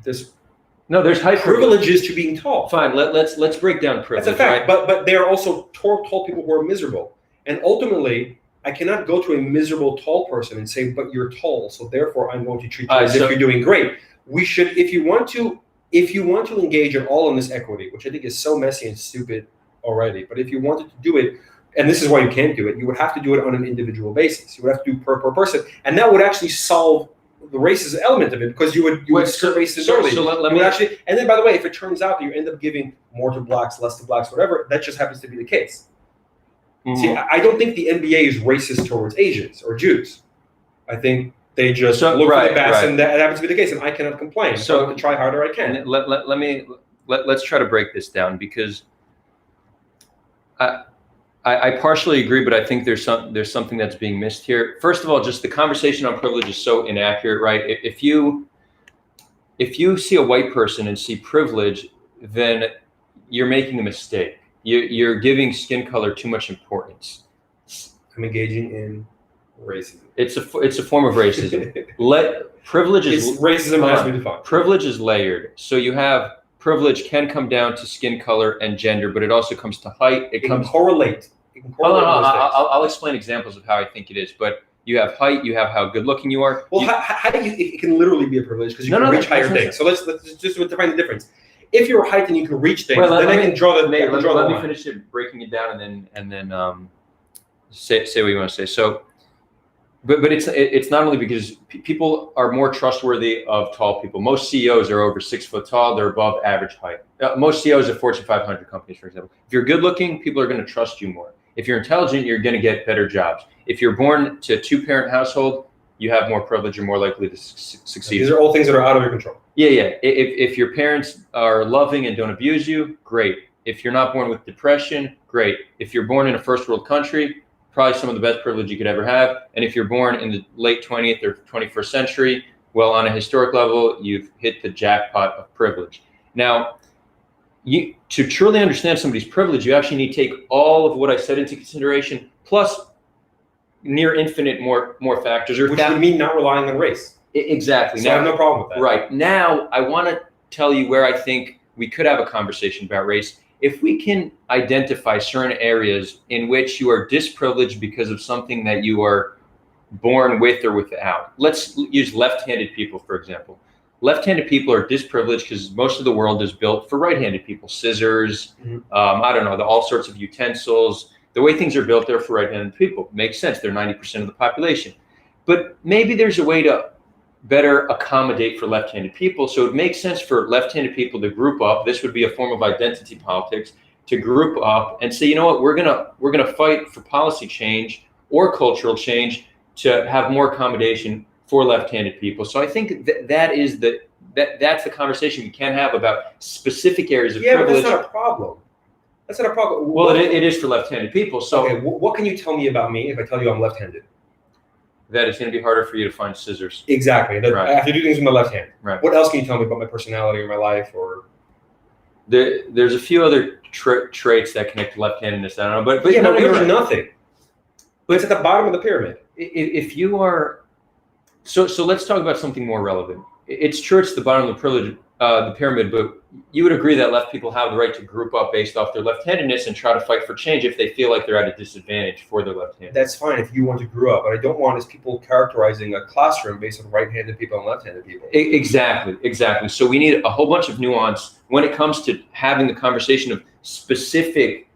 There's height privileges to being tall. Fine, let's break down privilege. That's a fact. Right? But there are also tall people who are miserable, and ultimately, I cannot go to a miserable tall person and say, "But you're tall, so therefore I'm going to treat you as if you're doing great." We should, if you want to engage at all in this equity, which I think is so messy and stupid already, but if you wanted to do it, and this is why you can't do it, you would have to do it on an individual basis. You would have to do per person, and that would actually solve the racist element of it, because you would strip racism early. So let me actually, and then by the way, if it turns out that you end up giving more to blacks, less to blacks, whatever, that just happens to be the case. Mm-hmm. See, I don't think the NBA is racist towards Asians or Jews. I think they just look for the best, and that happens to be the case, and I cannot complain. So to try harder, I can. Let's try to break this down, because I partially agree, but I think there's something that's being missed here. First of all, just the conversation on privilege is so inaccurate, right? If you see a white person and see privilege, then you're making a mistake. You're giving skin color too much importance. I'm engaging in racism. It's a form of racism. Racism has to be defined. Privilege is layered. So you have privilege can come down to skin color and gender, but it also comes to height. It can correlate. I'll explain examples of how I think it is. But you have height, you have how good looking you are. Well, how do you? It can literally be a privilege because you can reach higher things. So let's just define the difference. If you're height and you can reach things, then I can draw the. Let me finish it, breaking it down, and then say what you want to say. So. But it's not only because people are more trustworthy of tall people. Most CEOs are over 6 foot tall. They're above average height. Most CEOs of Fortune 500 companies, for example. If you're good looking, people are going to trust you more. If you're intelligent, you're going to get better jobs. If you're born to a 2-parent household, you have more privilege. You're more likely to succeed. These are all things that are out of your control. Yeah. If your parents are loving and don't abuse you, great. If you're not born with depression, great. If you're born in a first world country, probably some of the best privilege you could ever have. And if you're born in the late 20th or 21st century, well, on a historic level, you've hit the jackpot of privilege. Now, to truly understand somebody's privilege, you actually need to take all of what I said into consideration, plus near infinite more factors. Which would mean not relying on race. Exactly. So I have no problem with that. Right. Now, I want to tell you where I think we could have a conversation about race. If we can identify certain areas in which you are disprivileged because of something that you are born with or without. Let's use left-handed people, for example. Left-handed people are disprivileged because most of the world is built for right-handed people. Scissors, all sorts of utensils. The way things are built there for right-handed people. Makes sense. They're 90% of the population. But maybe there's a way to better accommodate for left-handed people. So it makes sense for left-handed people to group up. This would be a form of identity politics, to group up and say, you know what, we're gonna fight for policy change or cultural change to have more accommodation for left-handed people. So I think that's the conversation we can have about specific areas of privilege. But that's not a problem. That's not a problem. Well, it is for left-handed people. So okay, what can you tell me about me if I tell you I'm left-handed? That it's going to be harder for you to find scissors. Exactly. Right. I have to do things with my left hand. Right. What else can you tell me about my personality or my life? Or there's a few other traits that connect to left-handedness. I don't know, but there's nothing. But it's at the bottom of the pyramid. If you are, so let's talk about something more relevant. It's true it's the bottom of the pyramid, but you would agree that left people have the right to group up based off their left-handedness and try to fight for change if they feel like they're at a disadvantage for their left hand. That's fine if you want to grow up. What I don't want is people characterizing a classroom based on right-handed people and left-handed people. Exactly. So we need a whole bunch of nuance when it comes to having the conversation of specific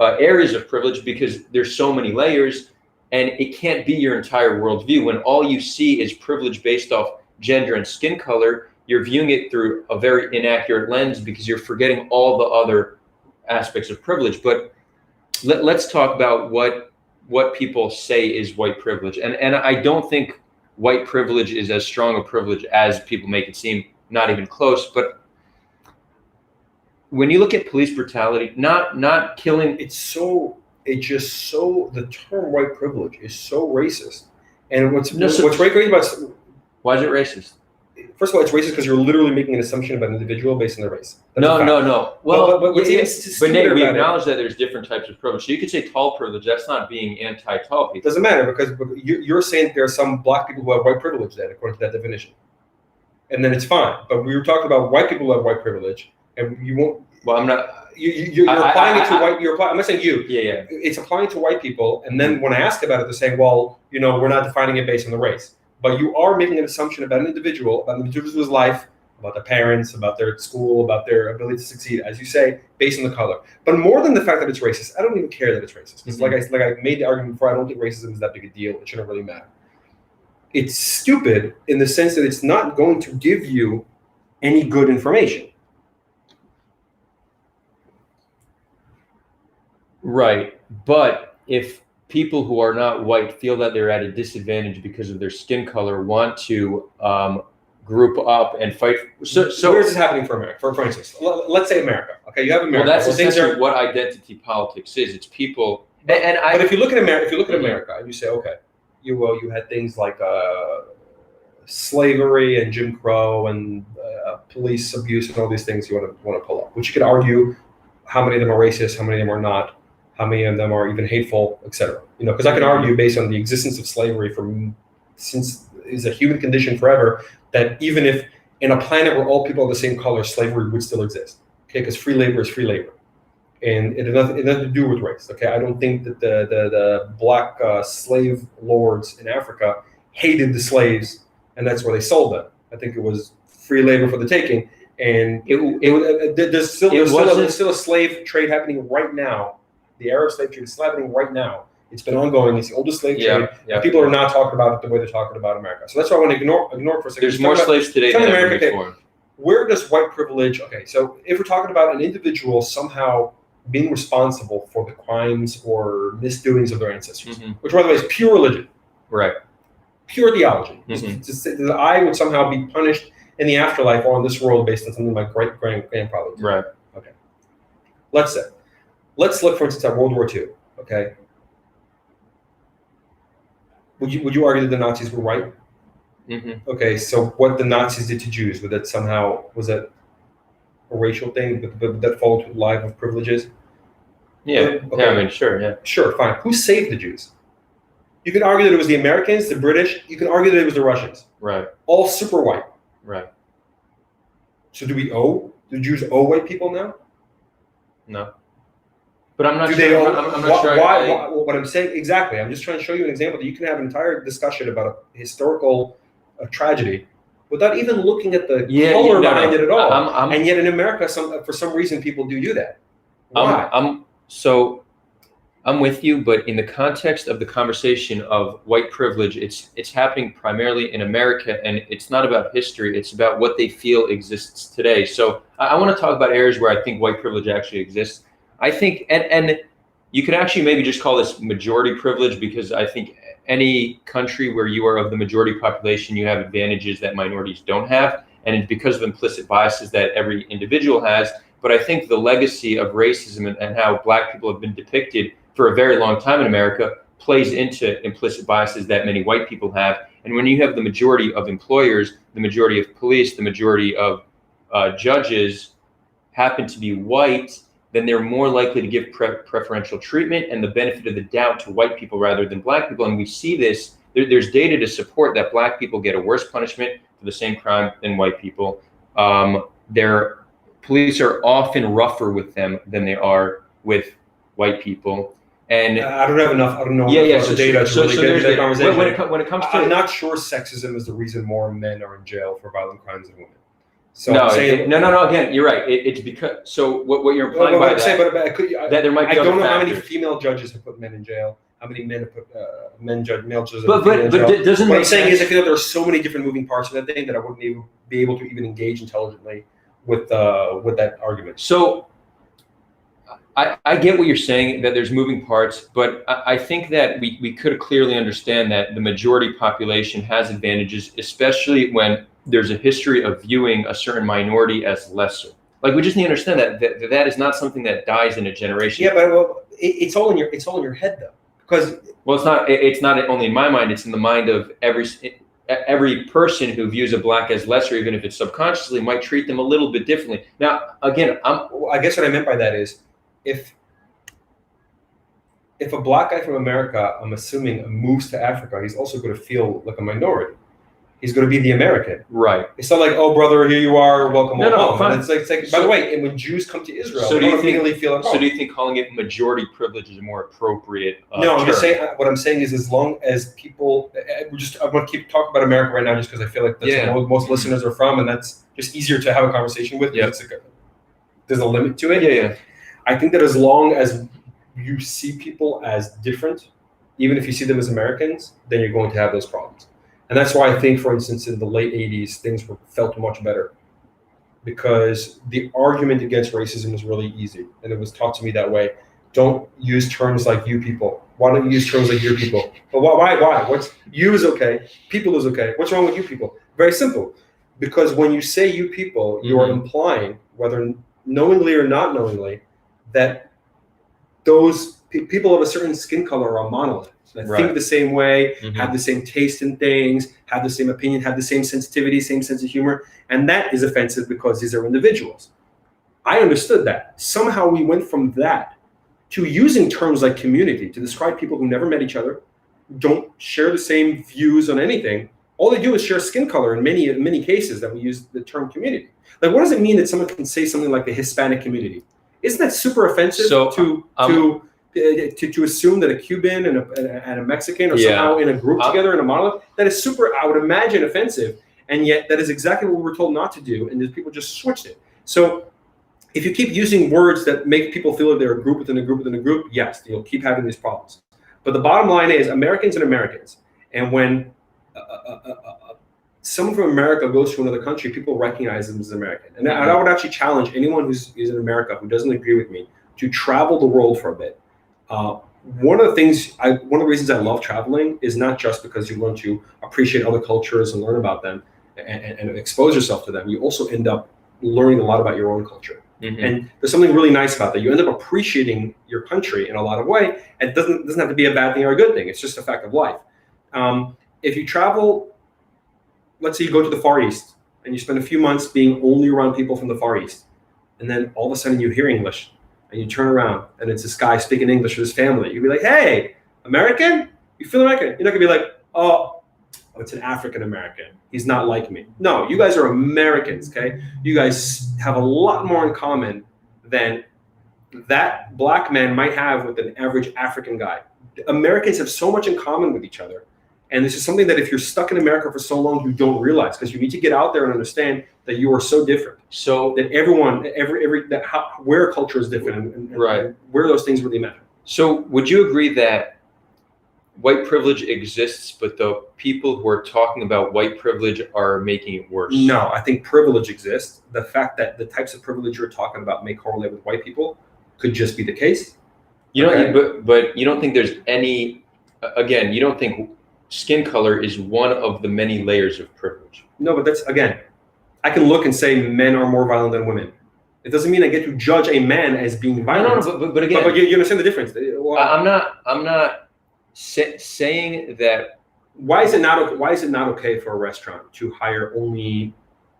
areas of privilege, because there's so many layers and it can't be your entire worldview. When all you see is privilege based off gender and skin color, you're viewing it through a very inaccurate lens because you're forgetting all the other aspects of privilege. But let's talk about what people say is white privilege. And I don't think white privilege is as strong a privilege as people make it seem, not even close. But when you look at police brutality, not killing. The term white privilege is so racist. And what's very great about. Why is it racist? First of all, it's racist because you're literally making an assumption about an individual based on their race. No. Well, but Nate, we acknowledge that there's different types of privilege. So you could say tall privilege. That's not being anti-tall people. Doesn't matter because you're saying there are some black people who have white privilege then, according to that definition. and then it's fine. But we were talking about white people who have white privilege, and you won't. Well, I'm not. You're applying it to white. I'm not saying you. Yeah. It's applying to white people, and then when I ask about it, they're saying, "Well, we're not defining it based on the race." But you are making an assumption about an individual, about the individual's life, about their parents, about their school, about their ability to succeed, as you say, based on the color. But more than the fact that it's racist, I don't even care that it's racist. Because like I made the argument before, I don't think racism is that big a deal. It shouldn't really matter. It's stupid in the sense that it's not going to give you any good information. Right. But if people who are not white feel that they're at a disadvantage because of their skin color, want to group up and fight. So where is this happening for America? For instance, let's say America. Okay, you have America. Well, that's essentially what identity politics is. It's people. But if you look at America, and you say, okay, you had things like slavery and Jim Crow and police abuse and all these things you want to pull up, which you could argue how many of them are racist, how many of them are not, how many of them are even hateful, etc. Because I can argue based on the existence of slavery since is a human condition forever, that even if in a planet where all people are the same color, slavery would still exist. Okay, because free labor is free labor, and it has nothing to do with race. Okay, I don't think that the black slave lords in Africa hated the slaves, and that's where they sold them. I think it was free labor for the taking, and there's still a slave trade happening right now. The Arab slave trade is still happening right now. It's been ongoing. It's the oldest slave trade. And people are not talking about it the way they're talking about America. So that's why I want to ignore for a second. There's more slaves today than ever before. Where does white privilege? Okay, so if we're talking about an individual somehow being responsible for the crimes or misdoings of their ancestors, which, by the way, is pure religion, right? Pure theology. That I would somehow be punished in the afterlife or in this world based on something my great grandfather did. Right. Okay. Let's look, for instance, at World War II. Okay. Would you argue that the Nazis were white? Okay, so what the Nazis did to Jews, was that a racial thing? But that fall to life of privileges? Yeah. Okay. Yeah, I mean, sure, yeah. Sure, fine. Who saved the Jews? You can argue that it was the Americans, the British. You can argue that it was the Russians. Right. All super white. Right. So do Jews owe white people now? No. But I'm not sure. I'm not sure. Why? What I'm saying exactly. I'm just trying to show you an example that you can have an entire discussion about a historical tragedy without even looking at the color behind it at all. And yet in America, for some reason, people do that. Why? I'm with you, but in the context of the conversation of white privilege, it's happening primarily in America, and it's not about history. It's about what they feel exists today. So I want to talk about areas where I think white privilege actually exists. I think, and you could actually maybe just call this majority privilege, because I think any country where you are of the majority population, you have advantages that minorities don't have. And it's because of implicit biases that every individual has. But I think the legacy of racism and how black people have been depicted for a very long time in America plays into implicit biases that many white people have. And when you have the majority of employers, the majority of police, the majority of judges happen to be white, then they're more likely to give preferential treatment and the benefit of the doubt to white people rather than black people. And we see this, there's data to support that black people get a worse punishment for the same crime than white people. Their police are often rougher with them than they are with white people. And I don't know enough data to really get into that conversation. When it comes to, I'm not sure sexism is the reason more men are in jail for violent crimes than women. So no, again, you're right. It's because, so what you're implying by that, that there might be I don't know factors. how many female judges have put men in jail. How many men have put male judges? But doesn't what I'm saying is, I feel that there are so many different moving parts of that thing that I wouldn't even be able to even engage intelligently with that argument. So I get what you're saying, that there's moving parts, but I think that we could clearly understand that the majority population has advantages, especially when there's a history of viewing a certain minority as lesser. Like, we just need to understand that is not something that dies in a generation. Yeah, but it's all in your head though, because it's not only in my mind. It's in the mind of every person who views a black as lesser, even if it's subconsciously, might treat them a little bit differently. Now, again, I guess what I meant by that is, if a black guy from America, I'm assuming, moves to Africa, he's also going to feel like a minority. he's going to be the American. Right. It's not like, oh, brother, here you are, welcome home. Fine. It's like by the way, and when Jews come to Israel, so they don't immediately feel at home. So do you think calling it majority privilege is a more appropriate No, I'm just saying, what I'm saying is as long as people, I want to keep talking about America right now just because I feel like that's where most listeners are from, and that's just easier to have a conversation with. Yeah. There's a limit to it. Yeah. I think that as long as you see people as different, even if you see them as Americans, then you're going to have those problems. And that's why I think, for instance, in the late 80s, things felt much better because the argument against racism was really easy. And it was taught to me that way. Don't use terms like you people. Why don't you use terms like your people? But why? What's you is okay. People is okay. What's wrong with you people? Very simple. Because when you say you people, you are implying, whether knowingly or not knowingly, that those people of a certain skin color are monolith. That think the same way, have the same taste in things, have the same opinion, have the same sensitivity, same sense of humor. And that is offensive because these are individuals. I understood that. Somehow we went from that to using terms like community to describe people who never met each other, don't share the same views on anything. All they do is share skin color in many cases that we use the term community. Like, what does it mean that someone can say something like the Hispanic community? Isn't that super offensive to assume that a Cuban and a Mexican are somehow in a group together in a monolith? That is super, I would imagine, offensive. And yet that is exactly what we were told not to do. And these people just switched it. So if you keep using words that make people feel like they're a group within a group within a group, yes, you'll keep having these problems. But the bottom line is Americans and Americans. And when someone from America goes to another country, people recognize them as American. And I would actually challenge anyone who's in America who doesn't agree with me to travel the world for a bit. One of the reasons I love traveling is not just because you learn to appreciate other cultures and learn about them and expose yourself to them. You also end up learning a lot about your own culture. And there's something really nice about that. You end up appreciating your country in a lot of ways. It doesn't have to be a bad thing or a good thing. It's just a fact of life. If you travel, let's say you go to the Far East and you spend a few months being only around people from the Far East, and then all of a sudden you hear English, and you turn around and it's this guy speaking English with his family. You'd be like, hey, American? You feel American? You're not gonna be like, oh, it's an African American. He's not like me. No, you guys are Americans, okay? You guys have a lot more in common than that black man might have with an average African guy. Americans have so much in common with each other. And this is something that if you're stuck in America for so long, you don't realize, because you need to get out there and understand that you are so different. So that where culture is different and where those things really matter. So would you agree that white privilege exists, but the people who are talking about white privilege are making it worse? No, I think privilege exists. The fact that the types of privilege you're talking about may correlate with white people could just be the case. But you don't think there's any, again, you don't think skin color is one of the many layers of privilege? No, but that's, again, I can look and say men are more violent than women. It doesn't mean I get to judge a man as being violent. No, but again, but you understand the difference. Well, I'm not saying that. Why is it not okay for a restaurant to hire only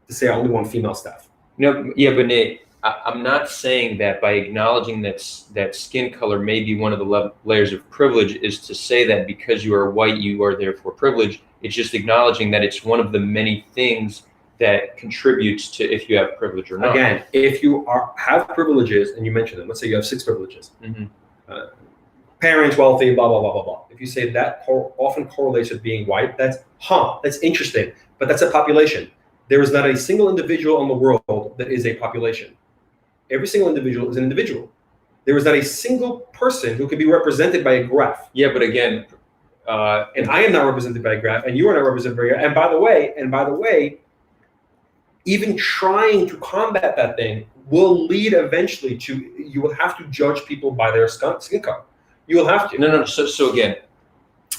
one female staff? No, yeah, but Nate, I'm not saying that by acknowledging that skin color may be one of the layers of privilege is to say that because you are white, you are therefore privileged. It's just acknowledging that it's one of the many things that contributes to if you have privilege or not. Again, if you have privileges, and you mentioned them, let's say you have 6 privileges, parents, wealthy, blah, blah, blah, blah, blah. If you say that often correlates with being white, that's interesting, but that's a population. There is not a single individual in the world that is a population. Every single individual is an individual. There is not a single person who can be represented by a graph. Yeah, but again, and I am not represented by a graph, and you are not represented by a graph. And by the way, even trying to combat that thing will lead eventually to, you will have to judge people by their skin color. You will have to. No. So again,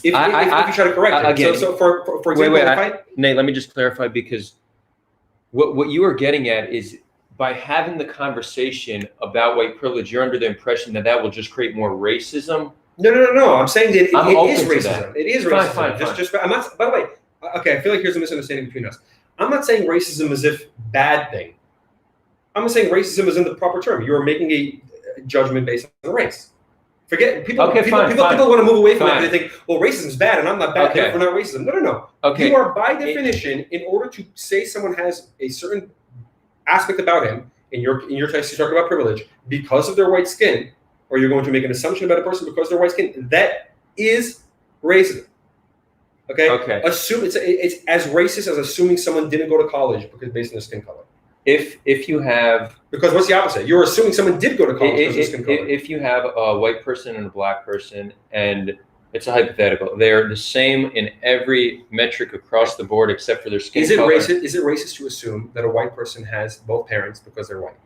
if you try to correct it. Again, so for example, Nate, let me just clarify, because what you are getting at is, by having the conversation about white privilege, you're under the impression that will just create more racism. No. I'm saying that it is racism. It is racism. Fine. Just I'm not. By the way, okay, I feel like here's a misunderstanding between us. I'm not saying racism as if bad thing. I'm saying racism is in the proper term. You are making a judgment based on race. Forget people. Okay, people fine. want to move away from Fine. it. They think, well, racism is bad, and I'm not bad. Okay. Therefore, not racism. No. Okay. You are by definition, in order to say someone has a certain aspect about him, in your text, you talk about privilege because of their white skin, or you're going to make an assumption about a person because of their white skin. That is racism. Okay. Okay. Assume it's as racist as assuming someone didn't go to college because based on their skin color. If you have, because what's the opposite? You're assuming someone did go to college because of skin color. If you have a white person and a black person, and it's a hypothetical, they're the same in every metric across the board except for their skin color. Is it racist to assume that a white person has both parents because they're white?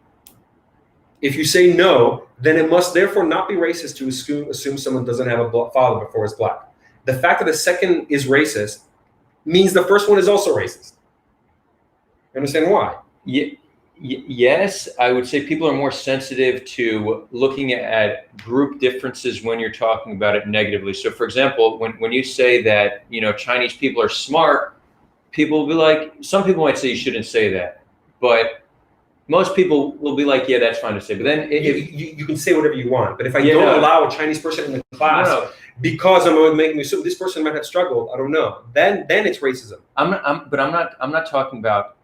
If you say no, then it must therefore not be racist to assume someone doesn't have a father before it's black. The fact that the second is racist means the first one is also racist. You understand why? Yes, I would say people are more sensitive to looking at group differences when you're talking about it negatively. So, for example, when you say that, Chinese people are smart, people will be like, some people might say you shouldn't say that, but most people will be like, yeah, that's fine to say. But then you can say whatever you want. But if I don't allow a Chinese person in the class because I'm making me assume this person might have struggled, I don't know. Then it's racism. I'm not talking about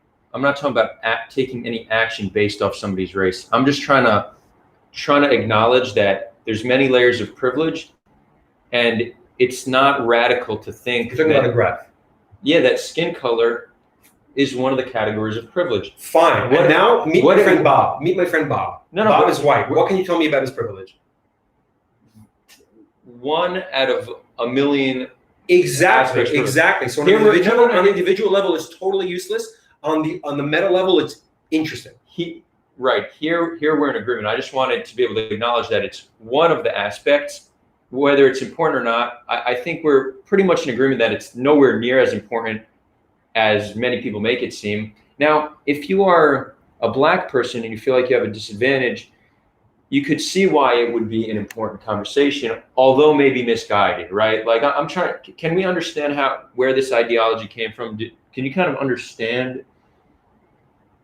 taking any action based off somebody's race. I'm just trying to acknowledge that there's many layers of privilege, and it's not radical to think. You're talking about a graph. Yeah, that skin color is one of the categories of privilege. Fine. Now meet my friend Bob. No, Bob is white. What can you tell me about his privilege? One out of a million. Exactly. So on an individual level, it's totally useless. On the meta level, it's interesting. Here we're in agreement. I just wanted to be able to acknowledge that it's one of the aspects. Whether it's important or not, I think we're pretty much in agreement that it's nowhere near as important as many people make it seem. Now, if you are a black person and you feel like you have a disadvantage, you could see why it would be an important conversation, although maybe misguided, right? Like I'm trying. Can we understand where this ideology came from? Can you kind of understand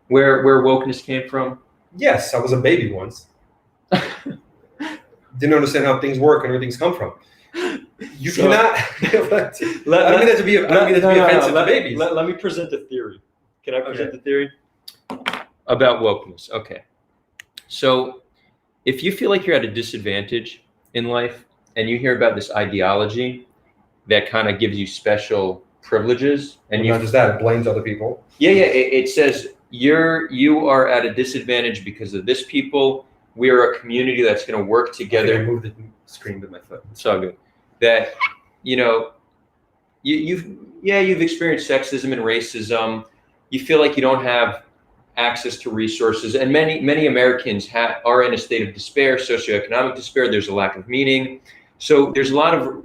where wokeness came from? Yes, I was a baby once. Didn't understand how things work and where things come from. You cannot. I don't mean that to be offensive to babies. Let me present the theory. Can I present the theory about wokeness? Okay. So, if you feel like you're at a disadvantage in life and you hear about this ideology that kind of gives you special privileges, and not just that, it blames other people. Yeah. It says you are at a disadvantage because of this people. We are a community that's going to work together. I moved the screen with my foot. It's all good. That you've experienced sexism and racism. You feel like you don't have access to resources, and many Americans are in a state of despair, socioeconomic despair. There's a lack of meaning. So there's a lot of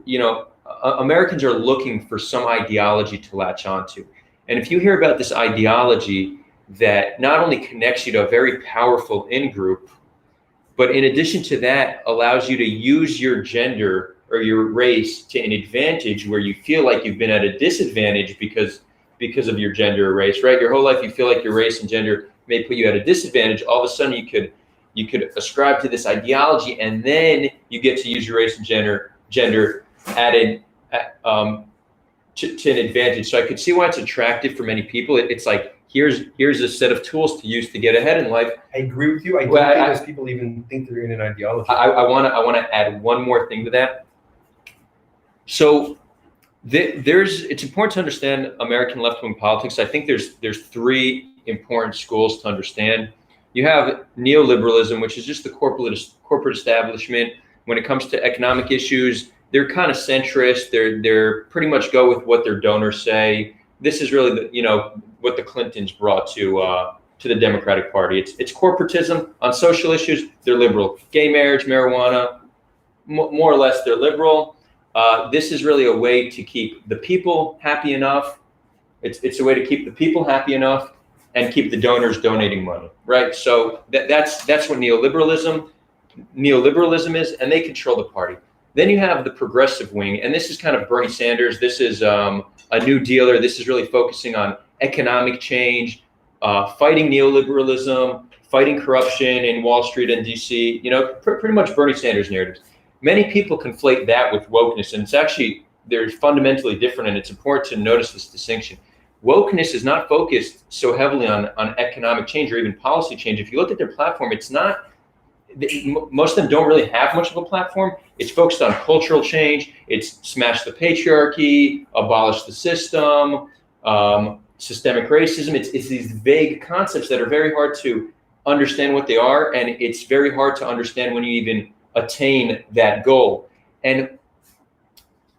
Americans are looking for some ideology to latch onto. And if you hear about this ideology that not only connects you to a very powerful in-group, but in addition to that, allows you to use your gender or your race to an advantage where you feel like you've been at a disadvantage because of your gender or race, right? Your whole life you feel like your race and gender may put you at a disadvantage. All of a sudden you could ascribe to this ideology, and then you get to use your race and gender added to an advantage. So I could see why it's attractive for many people. It's like, here's a set of tools to use to get ahead in life. I agree with you. I don't think those people even think they're in an ideology. I want to add one more thing to that. So it's important to understand American left-wing politics. I think there's three important schools to understand. You have neoliberalism, which is just the corporate establishment. When it comes to economic issues, they're kind of centrist. They're pretty much go with what their donors say. This is really what the Clintons brought to the Democratic Party. It's corporatism. On social issues, they're liberal. Gay marriage, marijuana, more or less, they're liberal. This is really a way to keep the people happy enough. It's a way to keep the people happy enough and keep the donors donating money, right? So that's what neoliberalism is, and they control the party. Then you have the progressive wing, and this is kind of Bernie Sanders. This is a New Dealer. This is really focusing on economic change, fighting neoliberalism, fighting corruption in Wall Street and DC. Pretty much Bernie Sanders narratives. many people conflate that with wokeness, and it's actually, they're fundamentally different, and it's important to notice this distinction. Wokeness is not focused so heavily on economic change or even policy change. If you look at their platform, it's not, most of them don't really have much of a platform. It's focused on cultural change. It's smash the patriarchy, abolish the system, systemic racism. It's these vague concepts that are very hard to understand what they are, and it's very hard to understand when you even attain that goal. And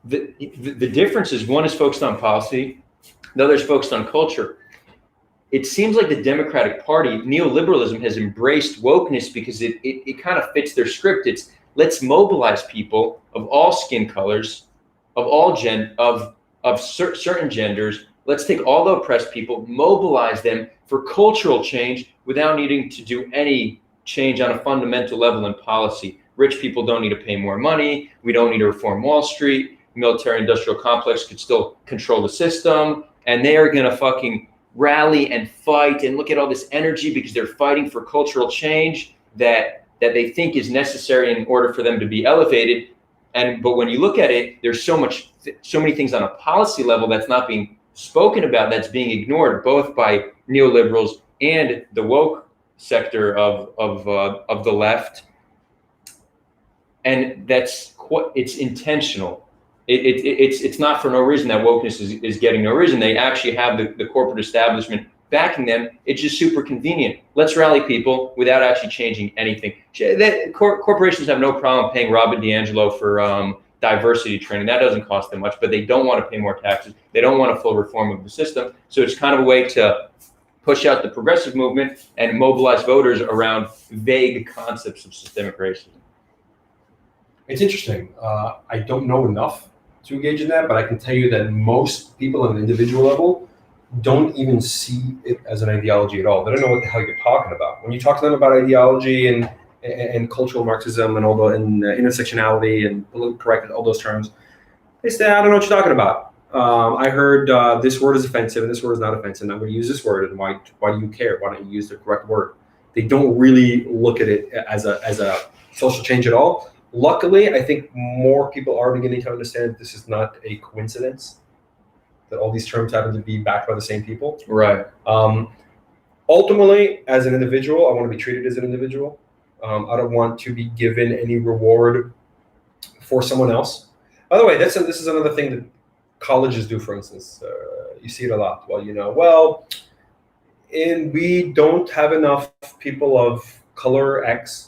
the difference is, one is focused on policy, the other is focused on culture. It seems like the Democratic Party, neoliberalism, has embraced wokeness because it kind of fits their script. It's, let's mobilize people of all skin colors, of all certain genders. Let's take all the oppressed people, mobilize them for cultural change without needing to do any change on a fundamental level in policy. Rich people don't need to pay more money. We don't need to reform Wall Street. Military-industrial complex could still control the system, and they are going to fucking rally and fight and look at all this energy because they're fighting for cultural change that they think is necessary in order for them to be elevated. But when you look at it, there's so many things on a policy level that's not being spoken about, that's being ignored both by neoliberals and the woke sector of the left, and it's intentional. It's not for no reason that wokeness is getting no reason. They actually have the corporate establishment backing them. It's just super convenient. Let's rally people without actually changing anything. Corporations have no problem paying Robin DiAngelo for diversity training. That doesn't cost them much, but they don't want to pay more taxes. They don't want a full reform of the system. So it's kind of a way to push out the progressive movement and mobilize voters around vague concepts of systemic racism. It's interesting. I don't know enough to engage in that, but I can tell you that most people on an individual level don't even see it as an ideology at all. They don't know what the hell you're talking about. When you talk to them about ideology and cultural Marxism and intersectionality and political correctness, all those terms, they say, I don't know what you're talking about. I heard this word is offensive and this word is not offensive, and I'm going to use this word, and why do you care? Why don't you use the correct word? They don't really look at it as a social change at all. Luckily, I think more people are beginning to understand that this is not a coincidence, that all these terms happen to be backed by the same people. Right. Ultimately, as an individual, I want to be treated as an individual. I don't want to be given any reward for someone else. By the way, this is another thing that colleges do, for instance. You see it a lot. And we don't have enough people of color X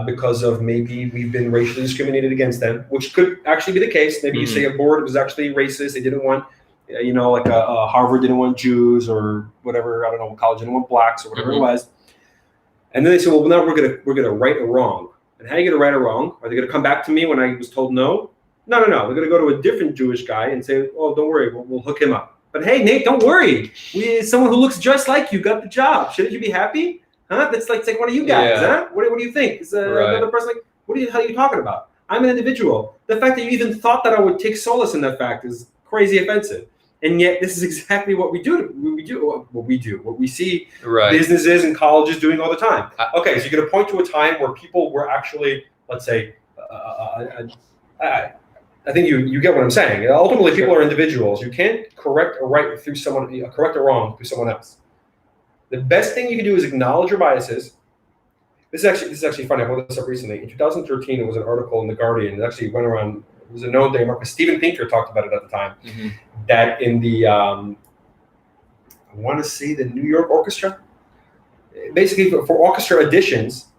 because of maybe we've been racially discriminated against them, which could actually be the case. Maybe you say a board was actually racist. They didn't want, like a Harvard didn't want Jews or whatever. I don't know, college didn't want blacks or whatever it was. And then they say, well, now we're gonna right a wrong. And how are you gonna right a wrong? Are they gonna come back to me when I was told no? No. They're gonna go to a different Jewish guy and say, oh, don't worry, we'll hook him up. But hey, Nate, don't worry. Someone who looks just like you got the job. Shouldn't you be happy? Huh? That's like one of you guys, huh? What do you think? Is another person like, what the hell are you talking about? I'm an individual. The fact that you even thought that I would take solace in that fact is crazy offensive. And yet this is exactly what we do. What we see businesses and colleges doing all the time. Okay, so you're going to point to a time where people were actually, let's say, I think you get what I'm saying. Ultimately, people are individuals. You can't correct a right through someone, correct a wrong through someone else. The best thing you can do is acknowledge your biases. This is actually funny. I brought this up recently. In 2013, there was an article in The Guardian. It actually went around. It was a known thing. Steven Pinker talked about it at the time. That in the, I want to say the New York Orchestra, basically for orchestra auditions,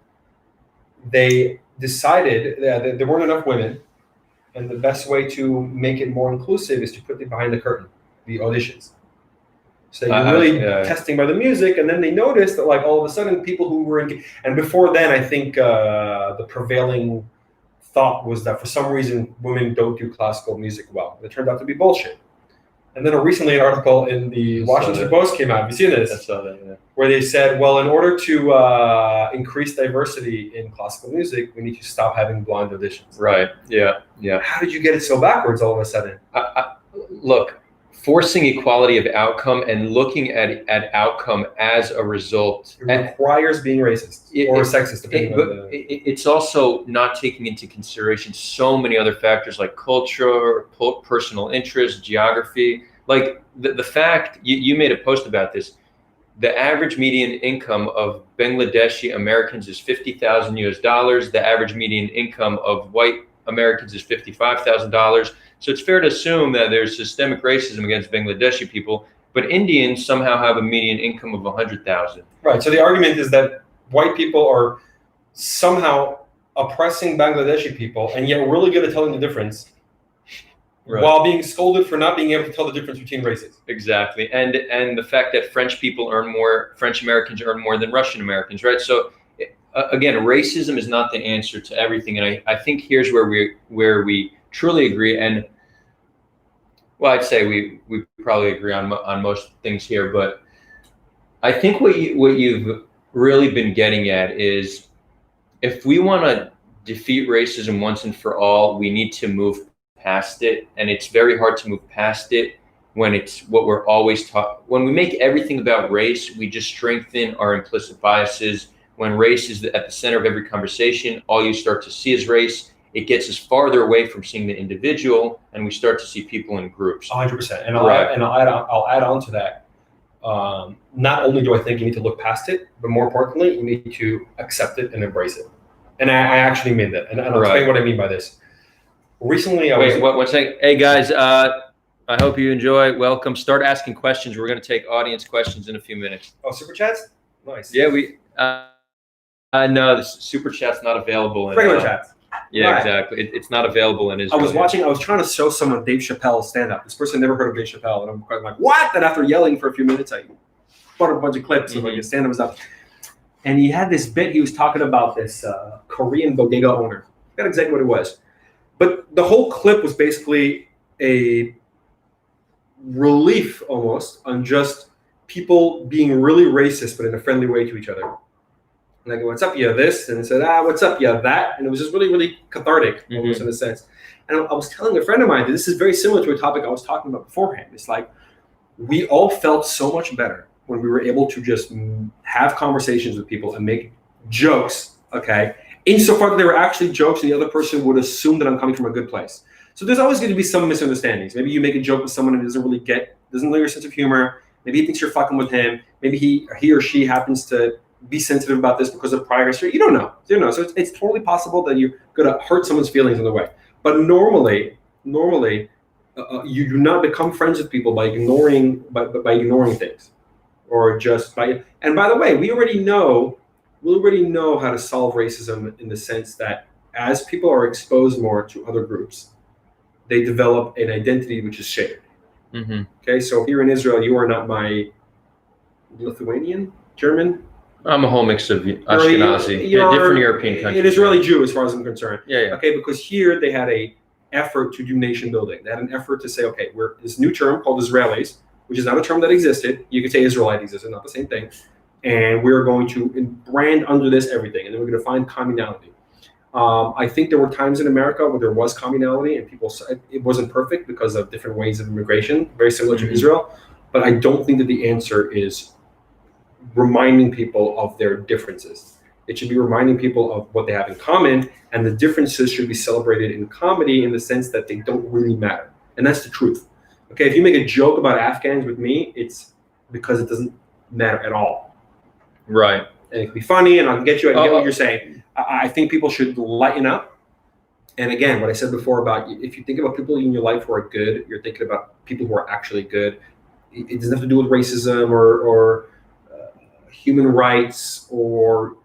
they decided that there weren't enough women, and the best way to make it more inclusive is to put it behind the curtain, the auditions. So you're really testing by the music, and then they noticed that, like, all of a sudden people who were and before then, I think the prevailing thought was that for some reason women don't do classical music well. It turned out to be bullshit. And then recently an article in the Washington Post came out. Have you seen this? I saw that, yeah. Where they said, well, in order to increase diversity in classical music, we need to stop having blind auditions. Right. Yeah. How did you get it so backwards all of a sudden? Look, forcing equality of outcome and looking at outcome as a result. It requires being racist or sexist, depending on the... It's also not taking into consideration so many other factors like culture, personal interest, geography. Like the fact, you made a post about this, the average median income of Bangladeshi Americans is $50,000 US. The average median income of white Americans is $55,000. So it's fair to assume that there's systemic racism against Bangladeshi people, but Indians somehow have a median income of 100,000. Right. So the argument is that white people are somehow oppressing Bangladeshi people, and yet really good at telling the difference, right, while being scolded for not being able to tell the difference between races. Exactly. And the fact that French Americans earn more than Russian Americans, right? So again, racism is not the answer to everything. And I think here's where we truly agree. And well, I'd say we probably agree on most things here, but I think what you've really been getting at is, if we want to defeat racism once and for all, we need to move past it. And it's very hard to move past it when it's what we're always taught. When we make everything about race, we just strengthen our implicit biases. When race is at the center of every conversation, all you start to see is race. It gets us farther away from seeing the individual, and we start to see people in groups. 100%. And I'll add on to that. Not only do I think you need to look past it, but more importantly, you need to accept it and embrace it. And I actually mean that. And I'll explain what I mean by this. Recently, one second. Hey guys, I hope you enjoy. Welcome. Start asking questions. We're going to take audience questions in a few minutes. Oh, super chats? Nice. Yeah, no, the super chat's not available. Regular chats. Yeah, right. Exactly. It's not available in Israel. I was trying to show someone Dave Chappelle's stand-up. This person never heard of Dave Chappelle, and I'm quite like, what? And after yelling for a few minutes, I bought a bunch of clips of like his stand-up stuff. And he had this bit. He was talking about this Korean bodega owner. I forgot exactly what it was. But the whole clip was basically a relief almost on just people being really racist, but in a friendly way to each other. And I go, what's up, you this? And it said, what's up, you that? And it was just really, really cathartic, almost in a sense. And I was telling a friend of mine that this is very similar to a topic I was talking about beforehand. It's like, we all felt so much better when we were able to just have conversations with people and make jokes, okay? Insofar that they were actually jokes and the other person would assume that I'm coming from a good place. So there's always going to be some misunderstandings. Maybe you make a joke with someone and doesn't know your sense of humor. Maybe he thinks you're fucking with him. Maybe he or she happens to be sensitive about this because of prior history. You don't know. So it's totally possible that you're going to hurt someone's feelings on the way. But normally, you do not become friends with people by ignoring things, or just by. And by the way, we already know how to solve racism in the sense that as people are exposed more to other groups, they develop an identity which is shared. Mm-hmm. Okay, so here in Israel, you are not my Lithuanian, German. I'm a whole mix of Ashkenazi, different European countries. An Israeli Jew, as far as I'm concerned. Yeah. Okay, because here they had a effort to do nation building. They had an effort to say, okay, we're this new term called Israelis, which is not a term that existed. You could say Israelite existed, not the same thing. And we're going to brand under this everything, and then we're going to find communality. I think there were times in America where there was communality, and people said it wasn't perfect because of different ways of immigration, very similar to Israel. But I don't think that the answer is reminding people of their differences. It should be reminding people of what they have in common, and the differences should be celebrated in comedy in the sense that they don't really matter. And that's the truth. Okay, if you make a joke about Afghans with me, it's because it doesn't matter at all. Right. And it can be funny, and I get what you're saying. I think people should lighten up. And again, what I said before about if you think about people in your life who are good, you're thinking about people who are actually good. It doesn't have to do with racism or human rights or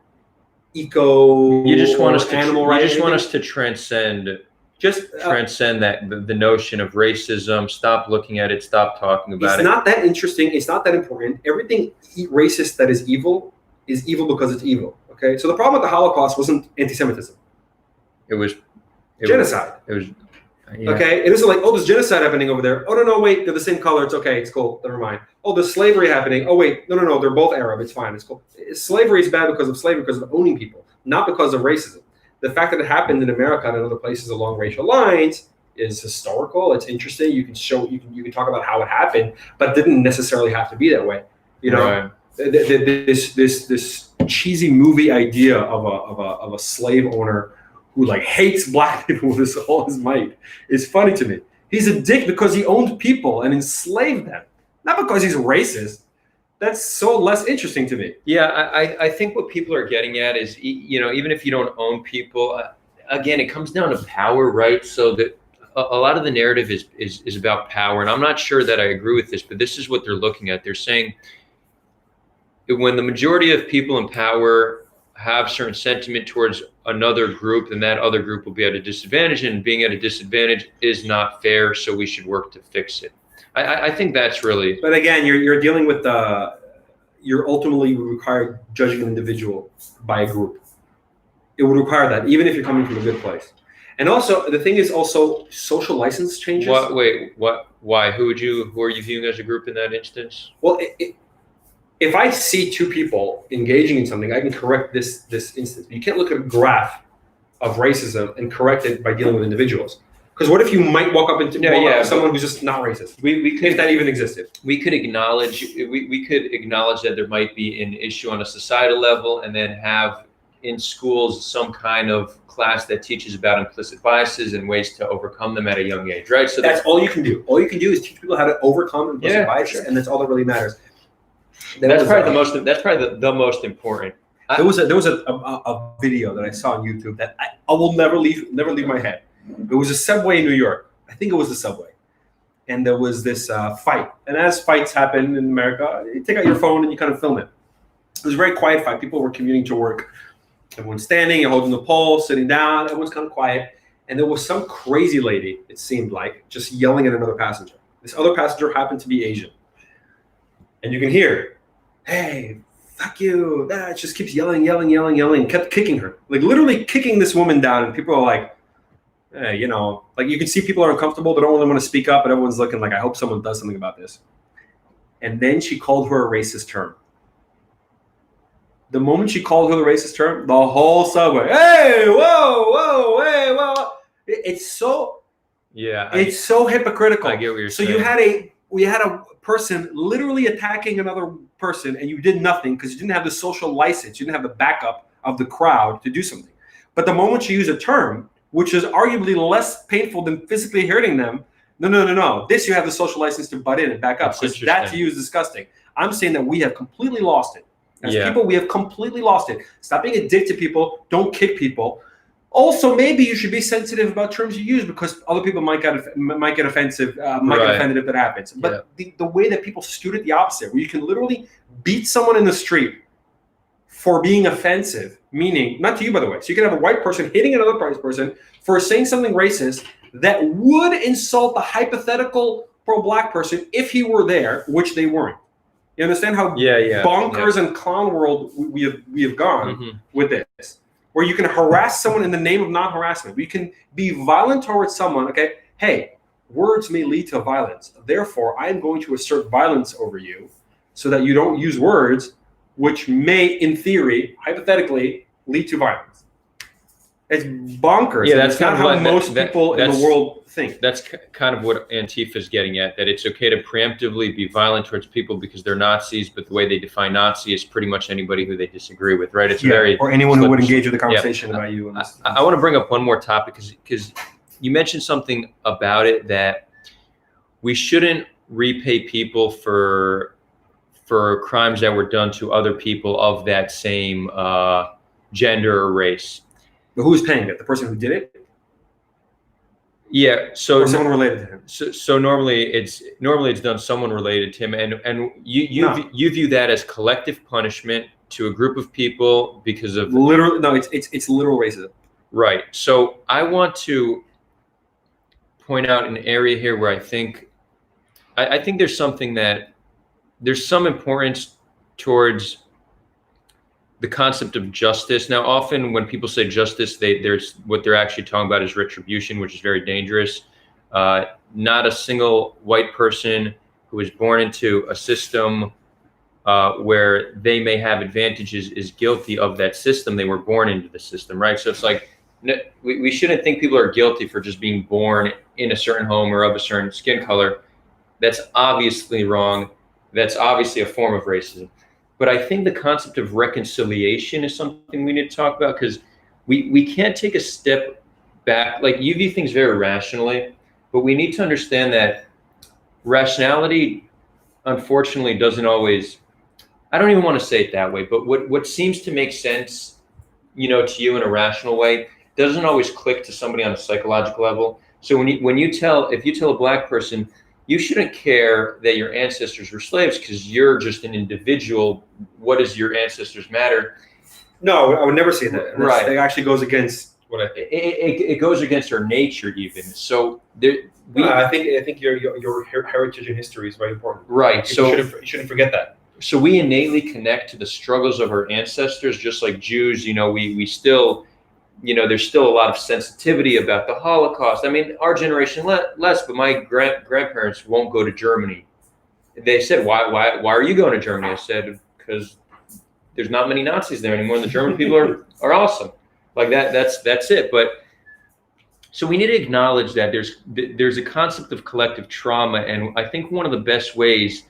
eco. You just want us to animal rights. You just want us to transcend that the notion of racism. Stop looking at it. Stop talking about it. It's not that interesting. It's not that important. Everything racist that is evil because it's evil. Okay. So the problem with the Holocaust wasn't anti-Semitism. It was genocide. Yeah. Okay, it isn't like, oh, there's genocide happening over there. Oh, no, wait, they're the same color. It's okay. It's cool. Never mind. Oh, there's slavery happening. Oh, wait, no, they're both Arab. It's fine. It's cool. Slavery is bad because of slavery, because of owning people, not because of racism. The fact that it happened in America and in other places along racial lines is historical. It's interesting. You can talk about how it happened, but it didn't necessarily have to be that way. You know, Right. This cheesy movie idea of a slave owner who like hates black people with all his might is funny to me. He's a dick because he owned people and enslaved them, not because he's racist. That's so less interesting to me. Yeah, I think what people are getting at is, you know, even if you don't own people, again, it comes down to power, right? So that a lot of the narrative is about power, and I'm not sure that I agree with this, but this is what they're looking at. They're saying when the majority of people in power have certain sentiment towards another group, then that other group will be at a disadvantage, and being at a disadvantage is not fair, so we should work to fix it. I think that's really. But again, you're dealing with you're ultimately required judging an individual by a group. It would require that, even if you're coming from a good place. And also, the thing is also social license changes. What? Wait, what? Why? Who are you viewing as a group in that instance? Well, if I see two people engaging in something, I can correct this instance. You can't look at a graph of racism and correct it by dealing with individuals. Because what if you might walk up into someone who's just not racist? We could, if that even existed. We could acknowledge that there might be an issue on a societal level, and then have in schools some kind of class that teaches about implicit biases and ways to overcome them at a young age, right? So that's all you can do. All you can do is teach people how to overcome implicit biases, and that's all that really matters. That's probably the most important. There was a video that I saw on YouTube that I will never leave my head. It was a subway in New York. I think it was the subway. And there was this fight. And as fights happen in America, you take out your phone and you kind of film it. It was a very quiet fight. People were commuting to work. Everyone's standing, holding the pole, sitting down. Everyone's kind of quiet. And there was some crazy lady, it seemed like, just yelling at another passenger. This other passenger happened to be Asian. And you can hear, hey, fuck you. It just keeps yelling, kept kicking her. Like literally kicking this woman down. And people are like, hey, you know, like you can see people are uncomfortable. They don't really want to speak up, but everyone's looking like, I hope someone does something about this. And then she called her a racist term. The moment she called her the racist term, the whole subway, hey, whoa, hey, whoa. It's so, it's so hypocritical. I get what you're saying. So we had a person literally attacking another person, and you did nothing because you didn't have the social license. You didn't have the backup of the crowd to do something. But the moment you use a term, which is arguably less painful than physically hurting them, no. This you have the social license to butt in and back up, because that to you is disgusting. I'm saying that we have completely lost it. As people, we have completely lost it. Stop being a dick to people. Don't kick people. Also, maybe you should be sensitive about terms you use, because other people might get offensive, get offended if that happens. But the way that people stood at the opposite, where you can literally beat someone in the street for being offensive, meaning, not to you, by the way. So you can have a white person hitting another person for saying something racist that would insult the hypothetical pro-black person if he were there, which they weren't. You understand how bonkers and clown world we have gone with this, where you can harass someone in the name of non-harassment. We can be violent towards someone. Okay, hey, words may lead to violence. Therefore, I am going to assert violence over you so that you don't use words which may, in theory, hypothetically, lead to violence. It's bonkers. Yeah, that's not how most people in the world think. That's kind of what Antifa is getting at, that it's okay to preemptively be violent towards people because they're Nazis, but the way they define Nazi is pretty much anybody who they disagree with, right? It's or anyone who would engage with the conversation about you. I want to bring up one more topic because you mentioned something about it, that we shouldn't repay people for crimes that were done to other people of that same gender or race. But who's paying it? The person who did it? Yeah. So or someone related to him. So normally it's done someone related to him, and you view that as collective punishment to a group of people because of it's literal racism. Right. So I want to point out an area here where I think there's some importance towards the concept of justice. Now, often when people say justice, there's what they're actually talking about is retribution, which is very dangerous. Not a single white person who is born into a system where they may have advantages is guilty of that system. They were born into the system, right? So it's like we shouldn't think people are guilty for just being born in a certain home or of a certain skin color. That's obviously wrong. That's obviously a form of racism. But I think the concept of reconciliation is something we need to talk about, because we can't take a step back. Like, you view things very rationally, but we need to understand that rationality, unfortunately, doesn't always, I don't even want to say it that way, but what seems to make sense, to you in a rational way, doesn't always click to somebody on a psychological level. So if you tell a black person, you shouldn't care that your ancestors were slaves because you're just an individual, what does your ancestors matter? No, I would never say that. Right. It actually goes against what I think. It goes against our nature even. So I think your heritage and history is very important. Right. You shouldn't forget that. So we innately connect to the struggles of our ancestors, just like Jews. We still, there's still a lot of sensitivity about the Holocaust. I mean, our generation less, but my grandparents won't go to Germany. They said, why are you going to Germany? I said, because there's not many Nazis there anymore, and the German people are awesome. Like that's it. But so we need to acknowledge that there's a concept of collective trauma, and I think one of the best ways,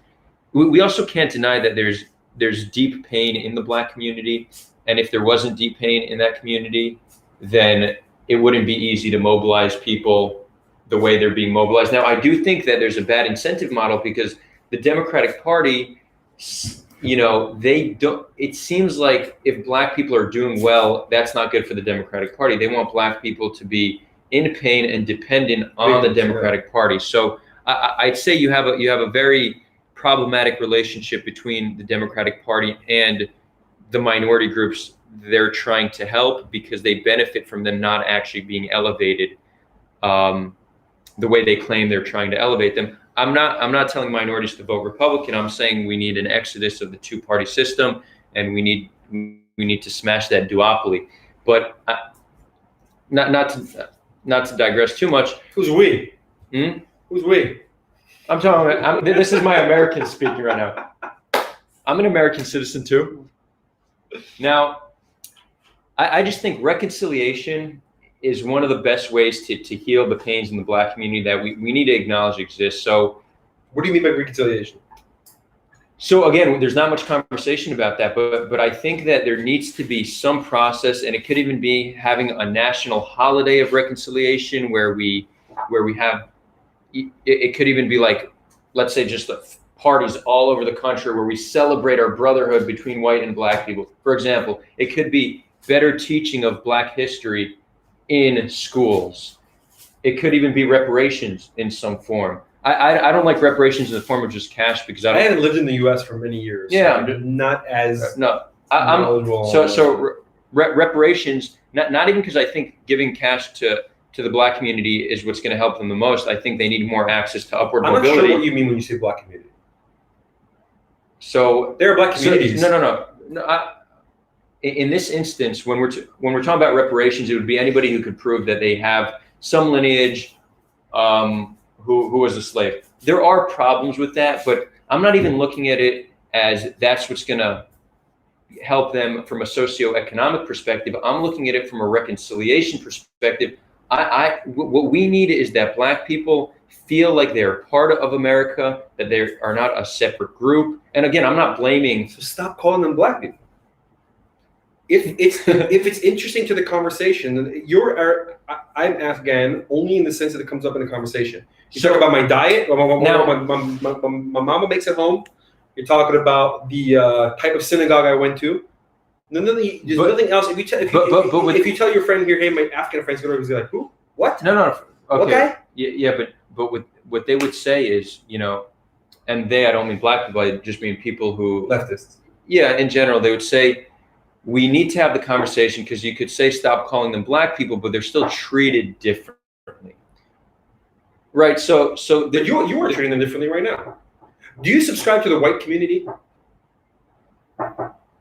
we also can't deny that there's deep pain in the black community, and if there wasn't deep pain in that community, then it wouldn't be easy to mobilize people the way they're being mobilized. Now, I do think that there's a bad incentive model, because the Democratic Party, they don't, it seems like if black people are doing well, that's not good for the Democratic Party. They want black people to be in pain and dependent on the Democratic Party. So I'd say you have a very problematic relationship between the Democratic Party and the minority groups they're trying to help, because they benefit from them not actually being elevated the way they claim they're trying to elevate them. I'm not telling minorities to vote Republican. I'm saying we need an exodus of the two-party system, and we need to smash that duopoly. But not to digress too much. Who's we? Who's we? I'm talking about, this is my American speaking right now. I'm an American citizen too. Now, I just think reconciliation is one of the best ways to heal the pains in the black community that we need to acknowledge exist. So what do you mean by reconciliation? So again, there's not much conversation about that, but I think that there needs to be some process, and it could even be having a national holiday of reconciliation where we have, it could even be like, let's say, just the parties all over the country where we celebrate our brotherhood between white and black people. For example, it could be better teaching of black history in schools. It could even be reparations in some form. I don't like reparations in the form of just cash, because I haven't lived in the U.S. for many years. Yeah, so I'm not as knowledgeable. So reparations, not even because I think giving cash to the black community is what's going to help them the most. I think they need more access to upward mobility. I'm not sure what you mean when you say black community. So there are black communities. No. In this instance, when we're talking about reparations, it would be anybody who could prove that they have some lineage who was a slave. There are problems with that, but I'm not even looking at it as that's what's going to help them from a socioeconomic perspective. I'm looking at it from a reconciliation perspective. What we need is that black people feel like they're part of America, that they are not a separate group. And again, I'm not blaming. So stop calling them black people. If it's interesting to the conversation, I'm Afghan only in the sense that it comes up in the conversation. You talk about my diet, my mama makes at home. You're talking about the type of synagogue I went to. There's nothing else. If you tell your friend here, hey, my Afghan friend's going to be like, who? What? No. Okay. What guy? Yeah, but what they would say is, and I don't mean black people, I just mean people who leftists. Yeah, in general, they would say, we need to have the conversation, because you could say stop calling them black people, but they're still treated differently. Right, so you are treating them differently right now. Do you subscribe to the white community?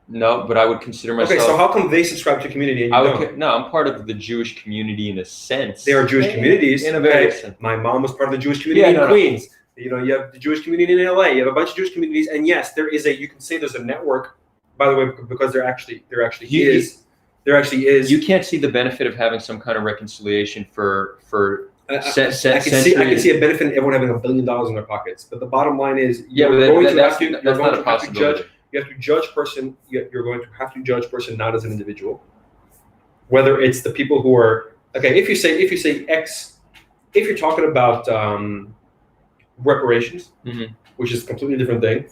No, but I would consider myself. Okay, so how come they subscribe to community and you don't? No, I'm part of the Jewish community in a sense. There are Jewish communities. In a very sense. My mom was part of the Jewish community in Queens. You have the Jewish community in LA. You have a bunch of Jewish communities, and yes, you can say there's a network. By the way, because there actually is there actually is. You can't see the benefit of having some kind of reconciliation for I can see a benefit in everyone having $1 billion in their pockets, but the bottom line is you're going to have to judge person not as an individual, whether it's the people who are okay. If you say X, if you're talking about reparations, which is a completely different thing,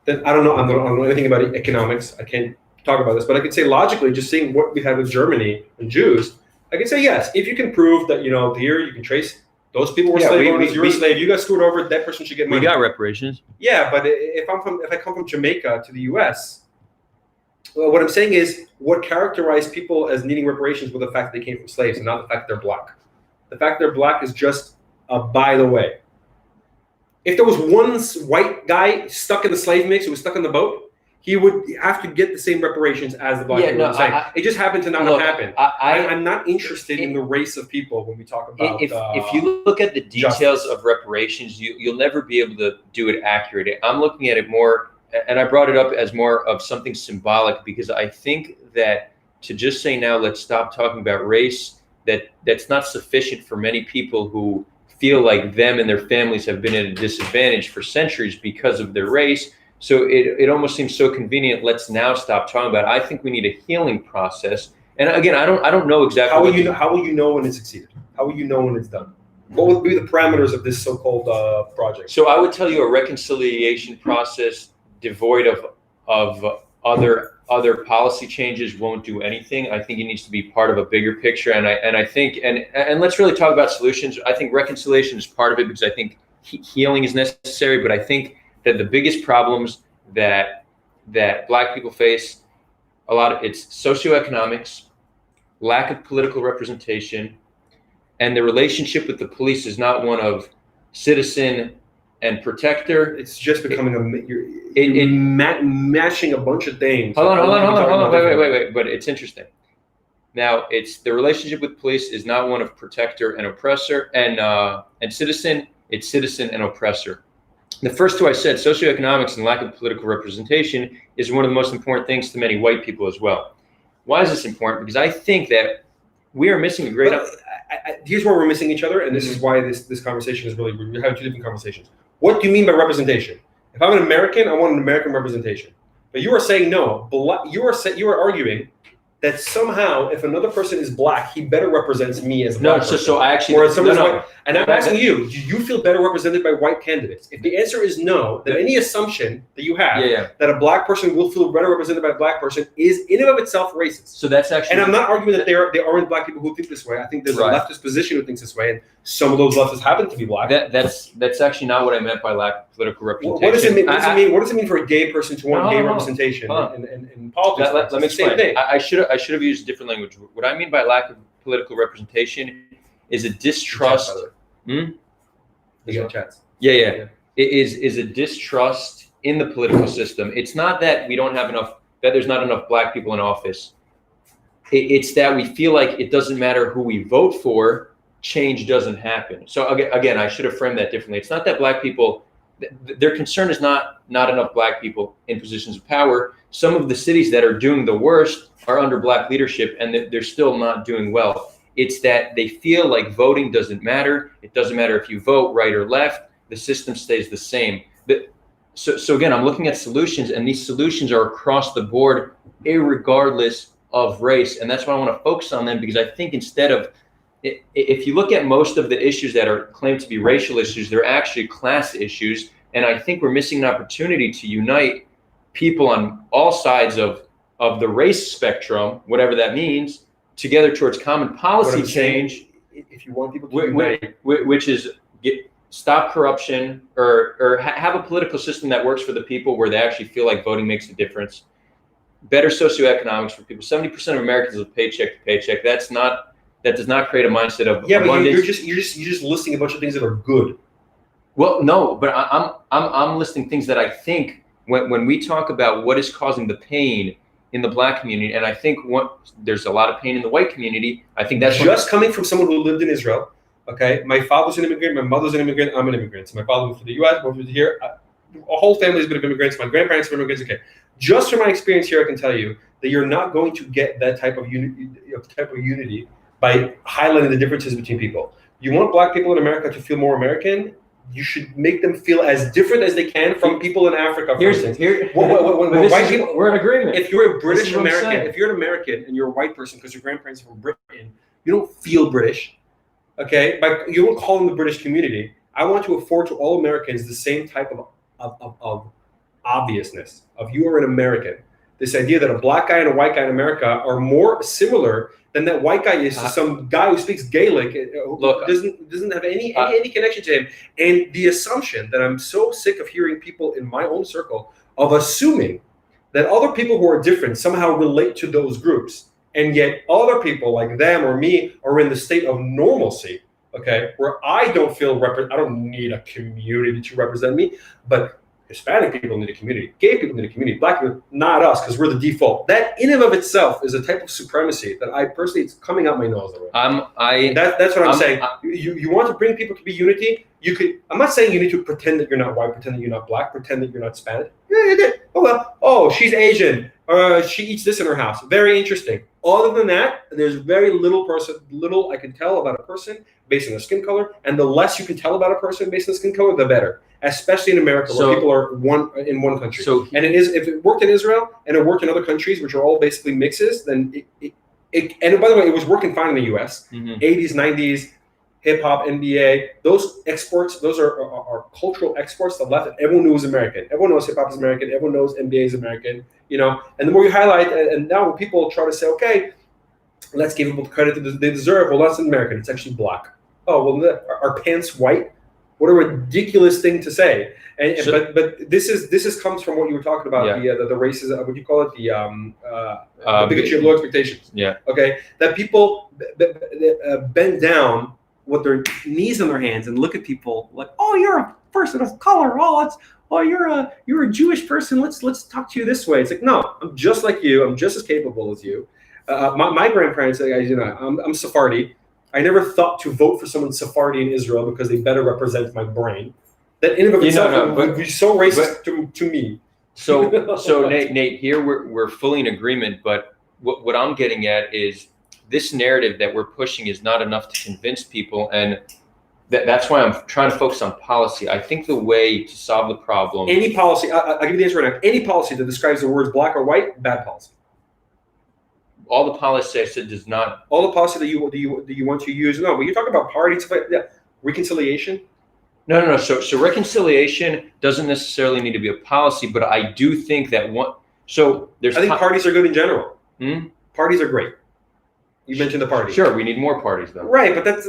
then I don't know anything about economics. I can't talk about this, but I can say logically, just seeing what we had with Germany and Jews, I can say yes. If you can prove that here you can trace those people were slave owners, you're a slave, you got screwed over, that person should get money. We got reparations. Yeah, but if I come from Jamaica to the U.S., well, what I'm saying is what characterized people as needing reparations was the fact that they came from slaves and not the fact they're black. The fact they're black is just a by the way. If there was one white guy stuck in the slave mix who was stuck in the boat, he would have to get the same reparations as the black people. It just happened to not happen. I'm not interested in the race of people when we talk about. If you look at the details of reparations, you'll never be able to do it accurately. I'm looking at it more, and I brought it up as more of something symbolic because I think that to just say now let's stop talking about race, that's not sufficient for many people who feel like them and their families have been at a disadvantage for centuries because of their race. So it almost seems so convenient. Let's now stop talking about it. I think we need a healing process. And again, I don't know exactly. How will you know when it's succeeded? How will you know when it's done? What would be the parameters of this so-called project? So I would tell you a reconciliation process devoid of other policy changes won't do anything. I think it needs to be part of a bigger picture. And I think and let's really talk about solutions. I think reconciliation is part of it because I think healing is necessary. But I think that the biggest problems that Black people face, it's socioeconomics, lack of political representation, and the relationship with the police is not one of citizen and protector. It's just becoming mashing a bunch of things. Hold on. Wait. But it's interesting. Now, it's the relationship with police is not one of protector and oppressor and citizen. It's citizen and oppressor. The first two I said, socioeconomics and lack of political representation, is one of the most important things to many white people as well. Why is this important? Because I think that we are missing a great. Here's where we're missing each other, and this is why this conversation is really. We're having two different conversations. What do you mean by representation? If I'm an American, I want an American representation. But you are saying no. You are arguing that somehow, if another person is black, he better represents me as a black person. So I actually. White, and I'm asking you, do you feel better represented by white candidates? If the answer is no, then any assumption that you have that a black person will feel better represented by a black person is in and of itself racist. So that's actually. And I'm not arguing that there aren't black people who think this way. I think there's a leftist position who thinks this way, and some of those leftists happen to be black. That's actually not what I meant by lack of political representation. What does it mean? What does it mean for a gay person to want gay representation in politics? Let me explain. I should have used a different language. What I mean by lack of political representation is a distrust. You got chats. Yeah. It is a distrust in the political system. It's not that we don't have enough, that there's not enough black people in office. It's that we feel like it doesn't matter who we vote for, change doesn't happen. So again, I should have framed that differently. It's not that black people, their concern is not enough black people in positions of power. Some of the cities that are doing the worst are under black leadership, and they're still not doing well. It's that they feel like voting doesn't matter. It doesn't matter if you vote right or left. The system stays the same. So again, I'm looking at solutions, and these solutions are across the board, irregardless of race. And that's why I want to focus on them, because I think instead of, if you look at most of the issues that are claimed to be racial issues, they're actually class issues. And I think we're missing an opportunity to unite people on all sides of the race spectrum, whatever that means, together towards common policy change. If you want people to unite, which is stop corruption or have a political system that works for the people, where they actually feel like voting makes a difference. Better socioeconomics for people. 70% of Americans live paycheck to paycheck. That does not create a mindset of abundance. But you're just listing a bunch of things that are good. Well, no, but I'm listing things that I think when we talk about what is causing the pain in the black community, and I think there's a lot of pain in the white community. I think that's just coming from someone who lived in Israel. Okay, my father's an immigrant, my mother's an immigrant, I'm an immigrant. So my father moved to the U.S., moved to here. a whole family has been immigrants. My grandparents are immigrants. Okay, just from my experience here, I can tell you that you're not going to get that type of unity by highlighting the differences between people. You want Black people in America to feel more American. You should make them feel as different as they can from people in Africa. We're in agreement. If you're a British American, if you're an American and you're a white person because your grandparents are from Britain, you don't feel British. Okay, you don't call them the British community. I want to afford to all Americans the same type of obviousness of you are an American. This idea that a Black guy and a white guy in America are more similar than that white guy is to some guy who speaks Gaelic, who doesn't have any connection to him. And the assumption that I'm so sick of hearing people in my own circle of assuming that other people who are different somehow relate to those groups, and yet other people like them or me are in the state of normalcy, okay, where I don't feel I don't need a community to represent me, but Hispanic people need a community, gay people need a community, Black people, not us, because we're the default. That in and of itself is a type of supremacy that I personally, it's coming out my nose already. That's what I'm saying. You want to bring people to be unity, you could, I'm not saying you need to pretend that you're not white, pretend that you're not Black, pretend that you're not Spanish. Yeah, you did. Oh, well, oh, she's Asian, she eats this in her house. Very interesting. Other than that, there's very little I can tell about a person based on their skin color, and the less you can tell about a person based on skin color, the better. Especially in America, where people are in one country. And if it worked in Israel and it worked in other countries, which are all basically mixes, then and by the way, it was working fine in the U.S. 80s, 90s, hip hop, NBA, those exports, those are cultural exports that left. Everyone knew was American. Everyone knows hip hop is American. Everyone knows NBA is American. You know, and the more you highlight, and now when people try to say, okay, let's give people the credit that they deserve. Well, that's American. It's actually Black. Oh, well, are pants white? What a ridiculous thing to say. But this comes from what you were talking about, the races, what do you call it, the bigotry of low expectations. Yeah. Okay, that people bend down with their knees on their hands and look at people like, oh, you're a person of color. You're a Jewish person. Let's talk to you this way. It's like, no, I'm just like you. I'm just as capable as you. My grandparents, I'm Sephardi. I never thought to vote for someone Sephardi in Israel because they better represent my brain. That in and of itself would be so racist to me. So Nate, here we're fully in agreement. But what I'm getting at is this narrative that we're pushing is not enough to convince people, and that's why I'm trying to focus on policy. I think the way to solve the problem. Any policy, I'll give you the answer right now. Any policy that describes the words Black or white, bad policy. All the policy I said does not. All the policy that you want to use. No, but you're talking about parties, reconciliation. No. So reconciliation doesn't necessarily need to be a policy, but I do think that one. So there's. I think parties are good in general. Parties are great. You mentioned the party. Sure, we need more parties though. Right, but that's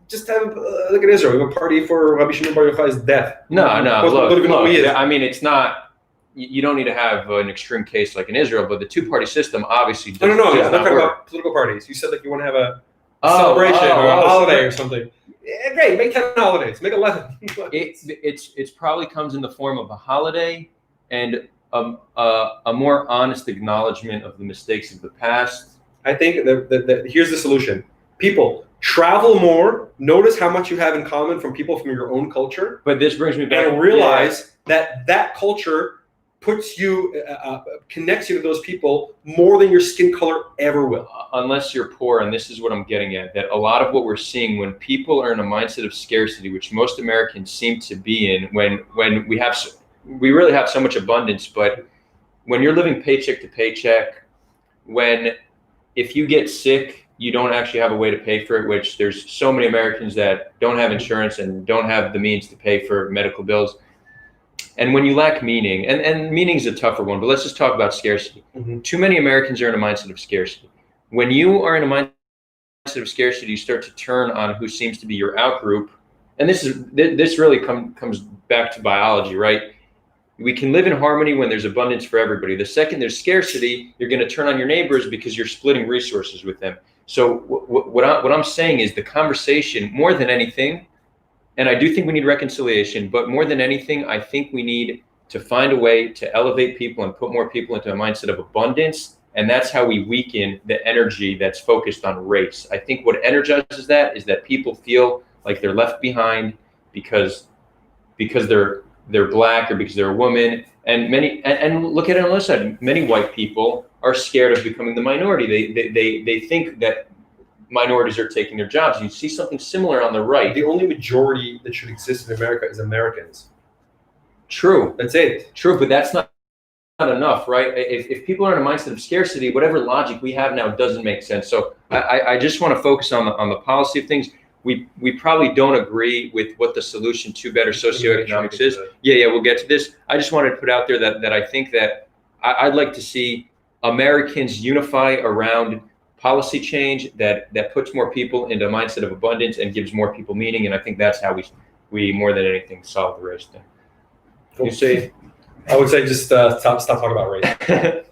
just have look at Israel. We have a party for Rabbi Shimon Bar Yochai's death. No. Look, I mean, it's not. You don't need to have an extreme case like in Israel, but the two-party system obviously does, No. I'm talking about political parties. You said like you want to have a celebration or a holiday or something. Yeah, great, make 10 holidays, make 11. It's probably comes in the form of a holiday and a more honest acknowledgement of the mistakes of the past. I think that here's the solution. People, travel more, notice how much you have in common from people from your own culture. But this brings me back. And realize that culture puts you, connects you to those people more than your skin color ever will. Unless you're poor, and this is what I'm getting at, that a lot of what we're seeing when people are in a mindset of scarcity, which most Americans seem to be in, when we really have so much abundance, but when you're living paycheck to paycheck, if you get sick, you don't actually have a way to pay for it, which there's so many Americans that don't have insurance and don't have the means to pay for medical bills. And when you lack meaning, and meaning is a tougher one, but let's just talk about scarcity. Too many Americans are in a mindset of scarcity. When you are in a mindset of scarcity, you start to turn on who seems to be your outgroup. And this really comes back to biology, right? We can live in harmony when there's abundance for everybody. The second there's scarcity, you're going to turn on your neighbors because you're splitting resources with them. So what I'm saying is the conversation, more than anything, and I do think we need reconciliation, but more than anything, I think we need to find a way to elevate people and put more people into a mindset of abundance. And that's how we weaken the energy that's focused on race. I think what energizes that is that people feel like they're left behind because they're they're black or because they're a woman. And look at it on the other side. Many white people are scared of becoming the minority. They think that minorities are taking their jobs. You see something similar on the right. The only majority that should exist in America is Americans. True. That's it. True, but that's not enough, right? If people are in a mindset of scarcity, whatever logic we have now doesn't make sense. So I just want to focus on the policy of things. We probably don't agree with what the solution to better socioeconomics is. Yeah, we'll get to this. I just wanted to put out there that I think that I'd like to see Americans unify around policy change that puts more people into a mindset of abundance and gives more people meaning. And I think that's how we more than anything solve the race thing. Cool. You say? I would say just stop talking about race.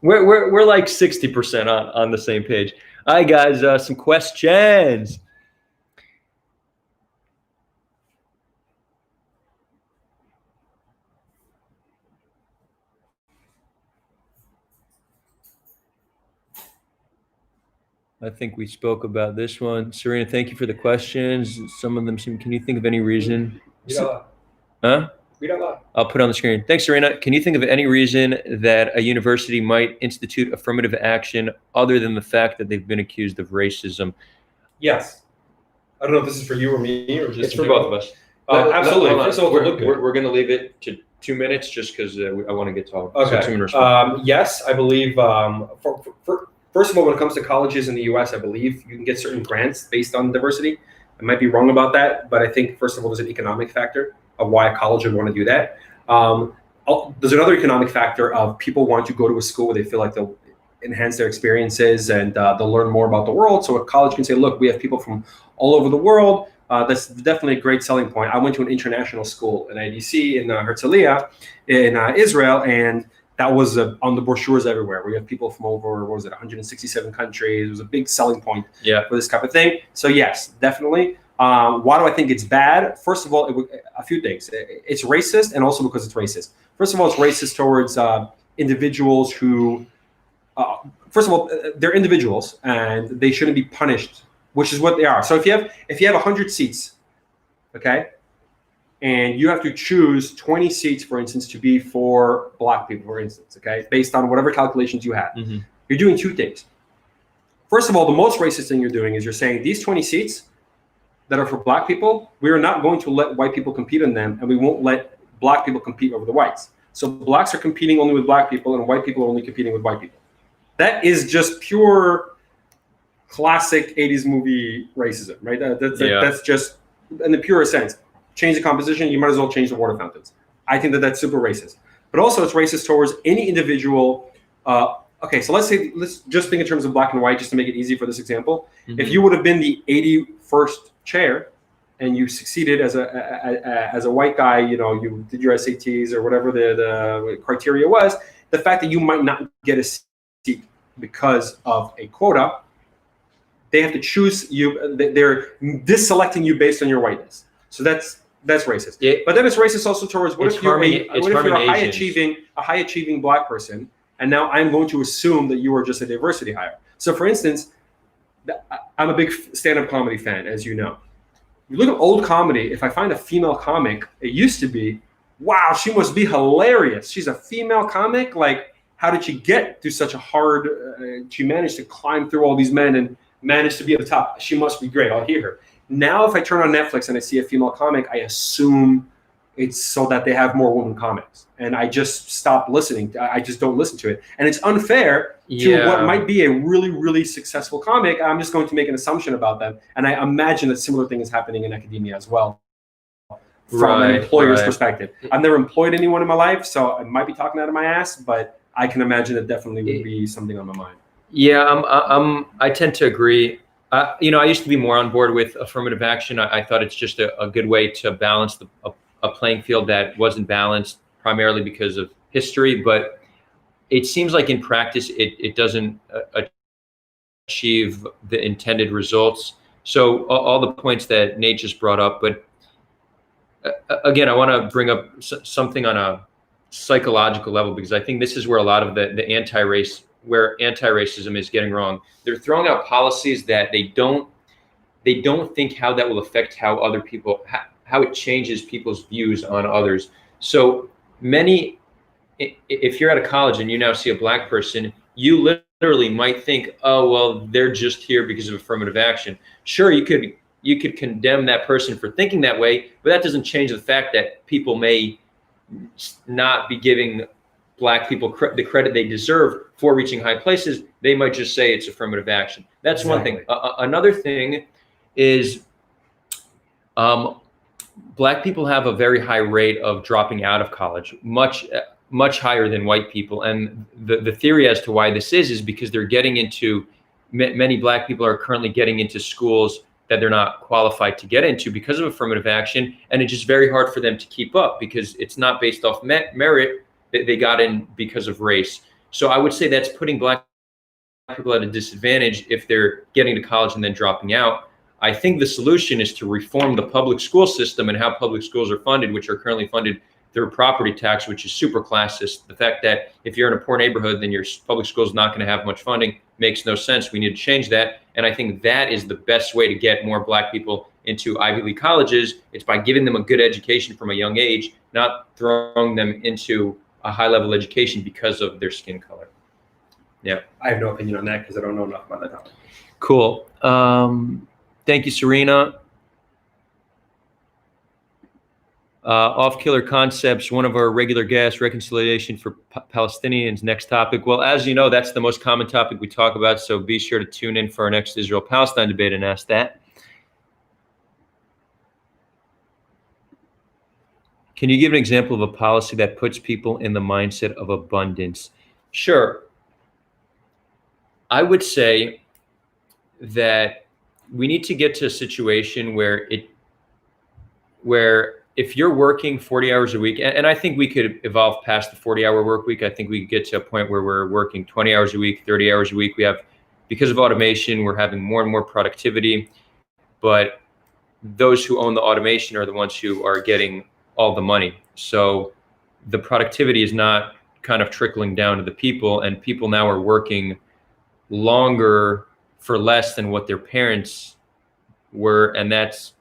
We're like 60% on the same page. All right, guys, some questions. I think we spoke about this one. Serena, thank you for the questions. Some of them seem, can you think of any reason? Huh? Read out loud. I'll put it on the screen. Thanks, Serena. Can you think of any reason that a university might institute affirmative action other than the fact that they've been accused of racism? Yes. I don't know if this is for you or me or just. It's for both of us. Absolutely. First of all, we're going to leave it to 2 minutes just because I want to get to all. Okay. So 2 minutes. Yes, I believe. First of all, when it comes to colleges in the U.S., I believe you can get certain grants based on diversity. I might be wrong about that, but I think first of all, there's an economic factor of why a college would want to do that. There's another economic factor of people want to go to a school where they feel like they'll enhance their experiences and they'll learn more about the world. So a college can say, look, we have people from all over the world. That's definitely a great selling point. I went to an international school in IDC in Herzliya in Israel, and that was on the brochures everywhere. We have people from over, 167 countries. It was a big selling point for this type of thing. So yes, definitely. Why do I think it's bad? First of all, a few things. It's racist, and also because it's racist. First of all, it's racist towards individuals who, first of all, they're individuals, and they shouldn't be punished, which is what they are. So if you have 100 seats, okay, and you have to choose 20 seats, for instance, to be for black people, for instance, okay, based on whatever calculations you have, you're doing two things. First of all, the most racist thing you're doing is you're saying these 20 seats that are for black people, we are not going to let white people compete in them, and we won't let black people compete over the whites. So blacks are competing only with black people, and white people are only competing with white people. That is just pure classic 80s movie racism, right? That's just in the purest sense. Change the composition, you might as well change the water fountains. I think that's super racist. But also it's racist towards any individual. Okay, so let's just think in terms of black and white, just to make it easy for this example. If you would have been the 81st chair and you succeeded as a white guy, you did your SATs or whatever the criteria was, the fact that you might not get a seat because of a quota, they have to choose you. They're disselecting you based on your whiteness. So that's racist. But then it's racist also towards what if you're a high achieving black person, and now I'm going to assume that you are just a diversity hire. So for instance, I'm a big stand-up comedy fan, as you know. You look at old comedy, if I find a female comic, it used to be, wow, she must be hilarious. She's a female comic. Like, how did she get through such a hard, she managed to climb through all these men and managed to be at the top. She must be great. I'll hear her. Now, if I turn on Netflix and I see a female comic, I assume it's so that they have more women comics. And I just stop listening. I just don't listen to it. And it's unfair to what might be a really, really successful comic. I'm just going to make an assumption about them. And I imagine that similar thing is happening in academia as well, from an employer's perspective. I've never employed anyone in my life, so I might be talking out of my ass, but I can imagine it definitely would be something on my mind. Yeah, I tend to agree. I used to be more on board with affirmative action. I thought it's just a good way to balance a playing field that wasn't balanced primarily because of history. But it seems like in practice, it doesn't achieve the intended results. So all the points that Nate just brought up. But again, I want to bring up something on a psychological level, because I think this is where a lot of the anti-racism is getting wrong. They're throwing out policies that they don't think how that will affect how other people, it changes people's views on others. So many, if you're at a college and you now see a black person, you literally might think, oh, well, they're just here because of affirmative action. Sure, you could condemn that person for thinking that way, but that doesn't change the fact that people may not be giving black people the credit they deserve for reaching high places. They might just say it's affirmative action. That's exactly one thing. Another thing is black people have a very high rate of dropping out of college, much higher than white people. And the theory as to why this is because they're getting into, many black people are currently getting into schools that they're not qualified to get into because of affirmative action. And it's just very hard for them to keep up because it's not based off merit. They got in because of race. So I would say that's putting black people at a disadvantage if they're getting to college and then dropping out. I think the solution is to reform the public school system and how public schools are funded, which are currently funded through property tax, which is super classist. The fact that if you're in a poor neighborhood, then your public school is not going to have much funding makes no sense. We need to change that. And I think that is the best way to get more black people into Ivy League colleges. It's by giving them a good education from a young age, not throwing them into a high-level education because of their skin color. Yeah. I have no opinion on that because I don't know enough about that topic. Cool. Thank you, Serena. Off-killer concepts, one of our regular guests, reconciliation for Palestinians, next topic. Well, as you know, that's the most common topic we talk about, so be sure to tune in for our next Israel-Palestine debate and ask that. Can you give an example of a policy that puts people in the mindset of abundance? Sure. I would say that we need to get to a situation where if you're working 40 hours a week, and I think we could evolve past the 40-hour work week. I think we could get to a point where we're working 20 hours a week, 30 hours a week. Because of automation, we're having more and more productivity, but those who own the automation are the ones who are getting all the money. So the productivity is not kind of trickling down to the people, and people now are working longer for less than what their parents were, and that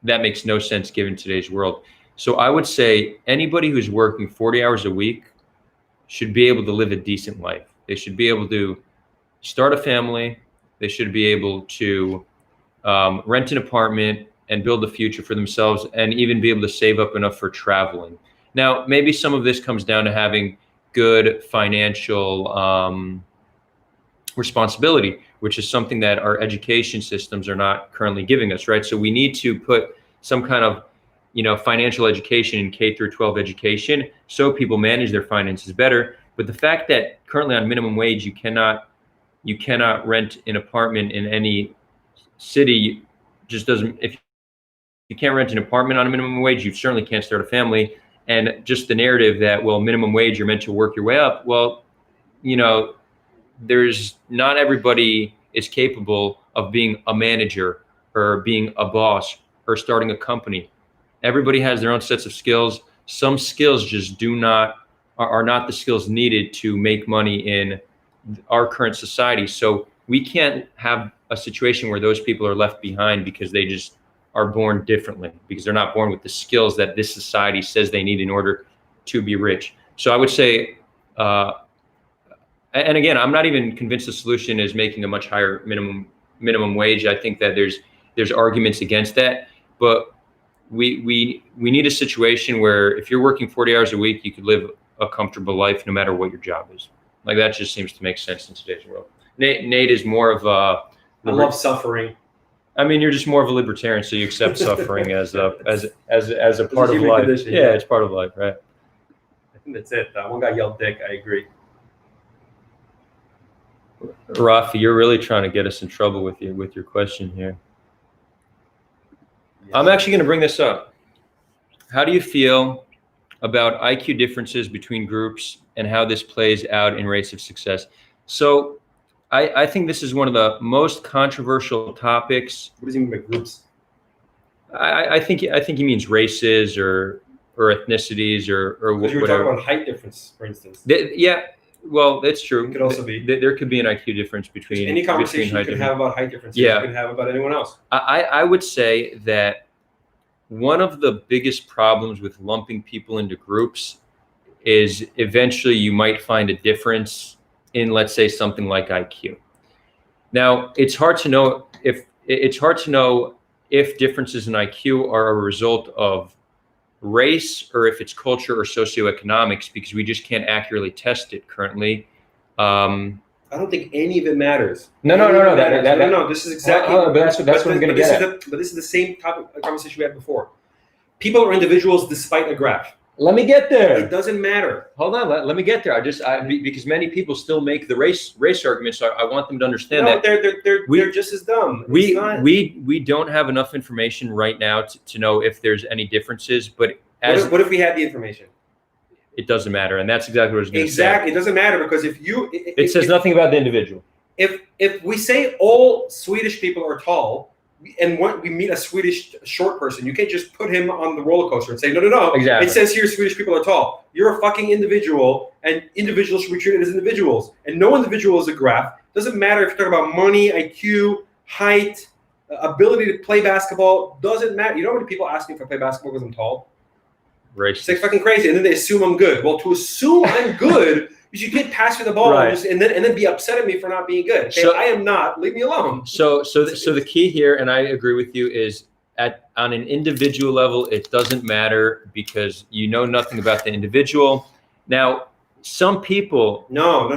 makes no sense given today's world. So I would say anybody who's working 40 hours a week should be able to live a decent life. They should be able to start a family. They should be able to rent an apartment and build a future for themselves, and even be able to save up enough for traveling. Now, maybe some of this comes down to having good financial responsibility, which is something that our education systems are not currently giving us, right? So we need to put some kind of, financial education in K through 12 education so people manage their finances better. But the fact that currently on minimum wage, you cannot rent an apartment in any city just doesn't, if you can't rent an apartment on a minimum wage, you certainly can't start a family. And just the narrative that, well, minimum wage, you're meant to work your way up. Well, there's not everybody is capable of being a manager or being a boss or starting a company. Everybody has their own sets of skills. Some skills just are not the skills needed to make money in our current society. So we can't have a situation where those people are left behind because they just are born differently, because they're not born with the skills that this society says they need in order to be rich. So I would say, and again, I'm not even convinced the solution is making a much higher minimum wage. I think that there's arguments against that, but we need a situation where if you're working 40 hours a week, you could live a comfortable life no matter what your job is. Like, that just seems to make sense in today's world. Nate is more of a. I love suffering. I mean, you're just more of a libertarian, so you accept suffering as a part of life. Condition, yeah, it's part of life, right? I think that's it. One guy yelled dick. I agree. Rafi, you're really trying to get us in trouble with your question here. Yes. I'm actually going to bring this up. How do you feel about IQ differences between groups and how this plays out in rates of success? So I think this is one of the most controversial topics. What does he mean by groups? I think he means races or ethnicities or whatever. You were talking about height difference, for instance. Yeah, well, that's true. It could also be. There could be an IQ difference between any conversation you could have about height differences. Yeah. You could have about anyone else. I would say that one of the biggest problems with lumping people into groups is eventually you might find a difference in, let's say, something like IQ. Now, it's hard to know if differences in IQ are a result of race or if it's culture or socioeconomics, because we just can't accurately test it currently. I don't think any of it matters. No. No. This is exactly. That's what I'm going to get at. But this is the same topic conversation we had before. People are individuals despite a graph. Let me get there. It doesn't matter. Hold on. Let me get there. Because many people still make the race argument, so I want them to understand that. They're just as dumb. We don't have enough information right now to know if there's any differences. But what if we had the information? It doesn't matter, and that's exactly what I was going to say. Exactly, it doesn't matter because it says nothing about the individual. If we say all Swedish people are tall, and when we meet a Swedish short person, you can't just put him on the roller coaster and say no. Exactly. It says here Swedish people are tall. You're a fucking individual, and individuals should be treated as individuals. And no individual is a graph. Doesn't matter if you're talking about money, IQ, height, ability to play basketball. Doesn't matter. You know how many people ask me if I play basketball because I'm tall? Right. It's like fucking crazy, and then they assume I'm good. Well, to assume I'm good, you should get pass me the ball and then be upset at me for not being good. Okay? So, I am not. Leave me alone. So the key here, and I agree with you, is on an individual level, it doesn't matter because you know nothing about the individual. Now, some people. No.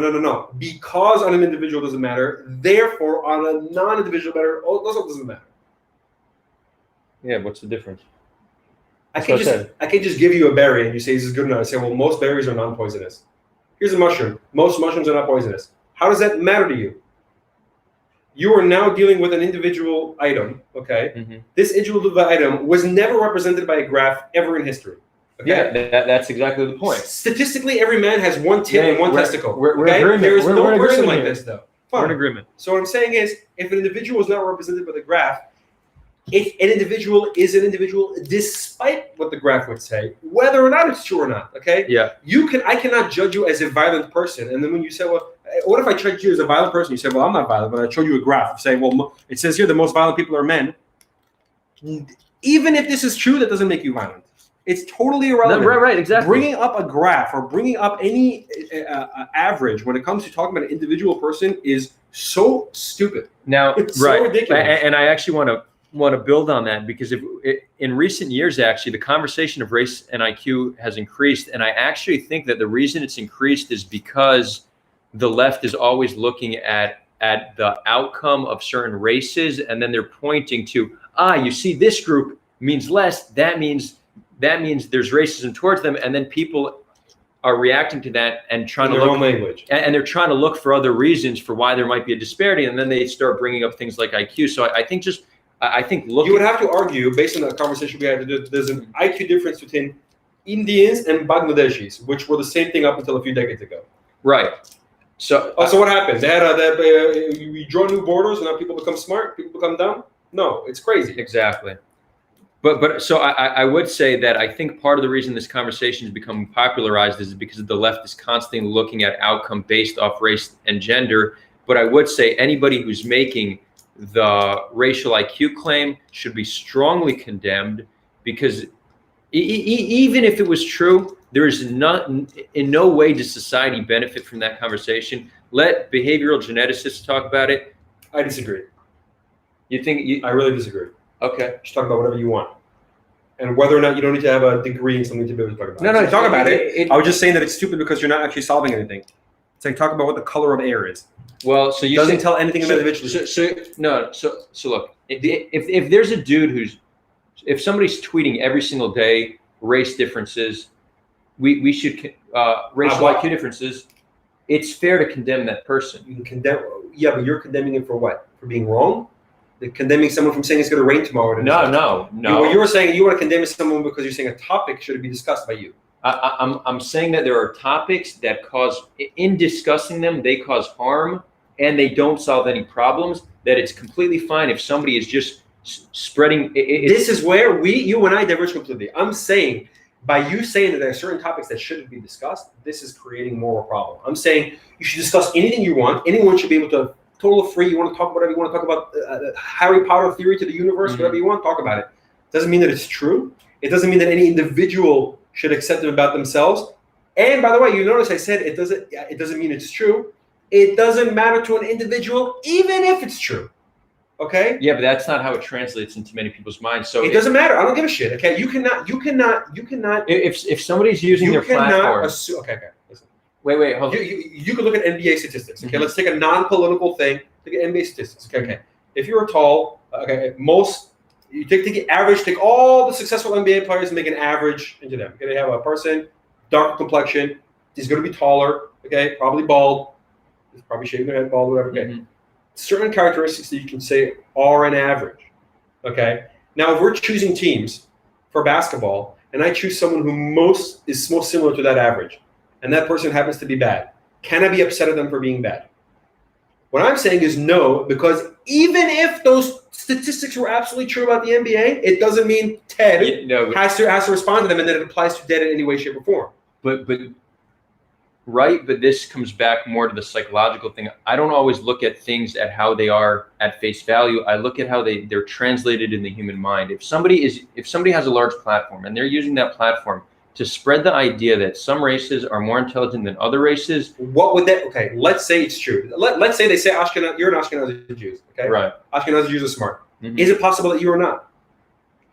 Because on an individual doesn't matter, therefore on a non-individual matter, also doesn't matter. Yeah. What's the difference? I can just give you a berry and you say this is good enough. I say, well, most berries are non-poisonous. Here's a mushroom. Most mushrooms are not poisonous. How does that matter to you? You are now dealing with an individual item, okay? Mm-hmm. This individual item was never represented by a graph ever in history. Okay? Yeah, that's exactly the point. Statistically, every man has one tit and one testicle. We're in agreement. There is no person like here. this, though. We're in agreement. So what I'm saying is, if an individual is not represented by the graph, if an individual is an individual, despite what the graph would say, whether or not it's true or not, okay? Yeah. I cannot judge you as a violent person. And then when you say, well, what if I judge you as a violent person? You say, well, I'm not violent, but I showed you a graph saying, well, it says here the most violent people are men. Even if this is true, that doesn't make you violent. It's totally irrelevant. No, right, exactly. Bringing up a graph or bringing up any average when it comes to talking about an individual person is so stupid. Now, it's so ridiculous. And I actually want to build on that because in recent years, actually, the conversation of race and IQ has increased. And I actually think that the reason it's increased is because the left is always looking at the outcome of certain races. And then they're pointing to, you see, this group means less. That means there's racism towards them. And then people are reacting to that and trying to look language. And they're trying to look for other reasons for why there might be a disparity. And then they start bringing up things like IQ. So I think you would have to argue, based on the conversation we had, there's an IQ difference between Indians and Bangladeshis, which were the same thing up until a few decades ago. Right. So what happened? We draw new borders, and now people become smart. People become dumb. No, it's crazy. Exactly. But so I would say that I think part of the reason this conversation is becoming popularized is because the left is constantly looking at outcome based off race and gender. But I would say anybody who's making the racial IQ claim should be strongly condemned because even if it was true, there is in no way does society benefit from that conversation. Let behavioral geneticists talk about it. I disagree. You think? I really disagree. Okay. Just talk about whatever you want. And whether or not you don't need to have a degree in something to be able to talk about it. No, talk about it. I was just saying that it's stupid because you're not actually solving anything. It's like talk about what the color of air is. Well, so you doesn't tell anything about individuals. So look, if there's a dude if somebody's tweeting every single day race differences, we should racial IQ differences. It's fair to condemn that person. You can condemn, but you're condemning him for what? For being wrong? They're condemning someone from saying it's going to rain tomorrow. No. You were saying you want to condemn someone because you're saying a topic should be discussed by you. I'm saying that there are topics that in discussing them, they cause harm and they don't solve any problems, that it's completely fine if somebody is just spreading. This is where you and I diverge completely. I'm saying by you saying that there are certain topics that shouldn't be discussed, this is creating more of a problem. I'm saying you should discuss anything you want. Anyone should be able to, total free. You want to talk whatever you want to talk about, Harry Potter theory to the universe, whatever you want, talk about it. Doesn't mean that it's true. It doesn't mean that any individual should accept it about themselves. And by the way, you notice I said it doesn't mean it's true. It doesn't matter to an individual, even if it's true. Okay? Yeah, but that's not how it translates into many people's minds. So it doesn't matter. I don't give a shit. Okay? You cannot. If somebody's using their platform. Okay. Listen. Wait. Hold on. You can look at NBA statistics. Okay, Mm-hmm. let's take a non-political thing. Look at NBA statistics. Okay. If you're tall, you take the average. Take all the successful NBA players and make an average into them. Okay, they have a person, dark complexion. He's going to be taller. Okay, probably bald. He's probably shaving their head bald, whatever. Okay. Mm-hmm. Certain characteristics that you can say are an average. Okay. Now, if we're choosing teams for basketball, and I choose someone who is most similar to that average, and that person happens to be bad, can I be upset at them for being bad? What I'm saying is no, because even if those statistics were absolutely true about the NBA, it doesn't mean Ted has to respond to them, and that it applies to Ted in any way, shape, or form. But this comes back more to the psychological thing. I don't always look at things at how they are at face value. I look at how they're translated in the human mind. If somebody has a large platform and they're using that platform to spread the idea that some races are more intelligent than other races, what would that? Okay, let's say it's true. Let's say they say you're an Ashkenazi Jew. Okay, right? Ashkenazi Jews are smart. Mm-hmm. Is it possible that you are not?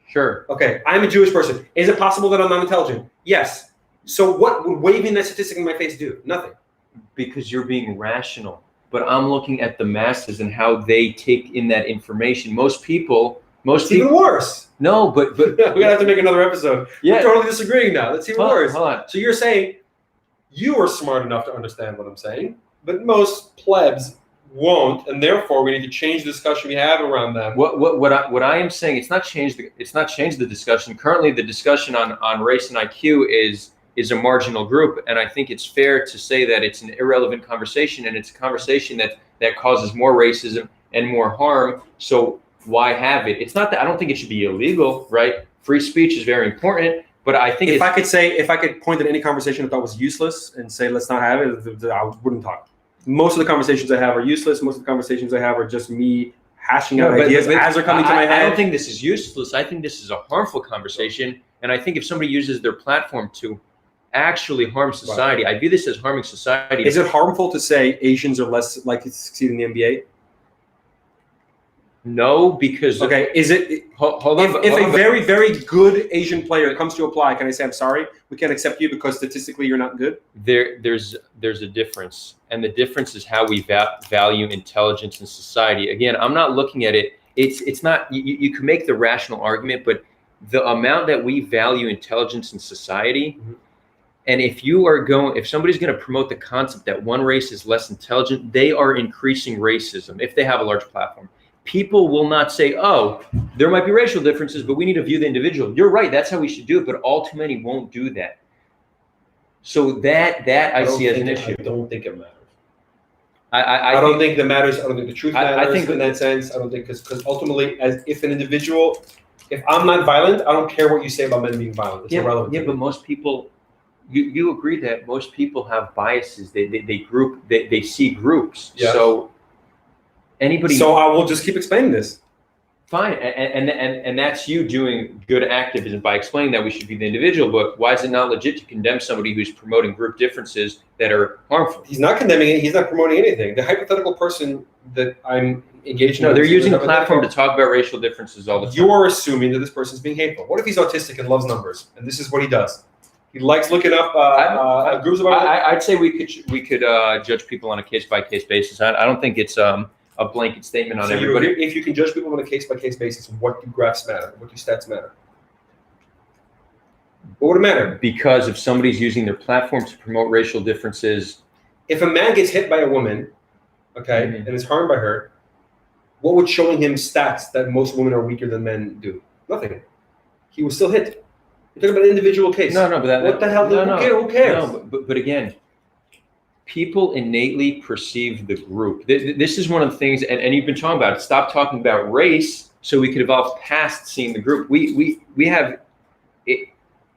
Sure. Okay, I'm a Jewish person. Is it possible that I'm not intelligent? Yes. So what would waving that statistic in my face do? Nothing. Because you're being rational. But I'm looking at the masses and how they take in that information. Most people. Even worse. No, but we're gonna have to make another episode. Yeah. We're totally disagreeing now. That's even worse. Hold on. So you're saying you are smart enough to understand what I'm saying, but most plebs won't, and therefore we need to change the discussion we have around them. What I am saying, it's not changed the discussion. Currently, the discussion on race and IQ is a marginal group, and I think it's fair to say that it's an irrelevant conversation, and it's a conversation that causes more racism and more harm. So why have it? It's not that I don't think it should be illegal, right? Free speech is very important, but I think if I could point at any conversation I thought was useless and say let's not have it, I wouldn't talk. Most of the conversations I have are useless. Most of the conversations I have are just me hashing out ideas as they're coming to my head. I don't think this is useless. I think this is a harmful conversation, and I think if somebody uses their platform to actually harm society, I view this as harming society. Is it harmful to say Asians are less likely to succeed in the NBA? No, because is it? Hold on. If a very, very good Asian player comes to apply, can I say I'm sorry? We can't accept you because statistically you're not good. There's a difference, and the difference is how we value intelligence in society. Again, I'm not looking at it. It's not. You can make the rational argument, but the amount that we value intelligence in society. Mm-hmm. And if somebody's going to promote the concept that one race is less intelligent, they are increasing racism if they have a large platform. People will not say, oh, there might be racial differences, but we need to view the individual. You're right. That's how we should do it. But all too many won't do that. So that I see as an issue. I don't think it matters. I don't think that matters. I don't think the truth matters. I think in that sense. I don't think because ultimately, if an individual, if I'm not violent, I don't care what you say about men being violent. It's irrelevant. Yeah, but most people, you agree that most people have biases. They see groups. Yeah. So anybody. So I will just keep explaining this. Fine, and that's you doing good activism by explaining that we should be the individual. But why is it not legit to condemn somebody who's promoting group differences that are harmful? He's not condemning it. He's not promoting anything. The hypothetical person that I'm engaged in. No, they're using a platform to talk about racial differences all the time. You're assuming that this person's being hateful. What if he's autistic and loves numbers, and this is what he does? He likes looking up groups of. I'd say we could judge people on a case by case basis. I don't think it's a blanket statement on everybody. If you can judge people on a case by case basis, what do graphs matter? What do stats matter? What would it matter? Because if somebody's using their platform to promote racial differences, if a man gets hit by a woman, and is harmed by her, what would showing him stats that most women are weaker than men do? Nothing. He was still hit. You're talking about an individual case. No, but what the hell? Who cares? No, but again, people innately perceive the group. This is one of the things, and you've been talking about it. Stop talking about race, so we could evolve past seeing the group. We have an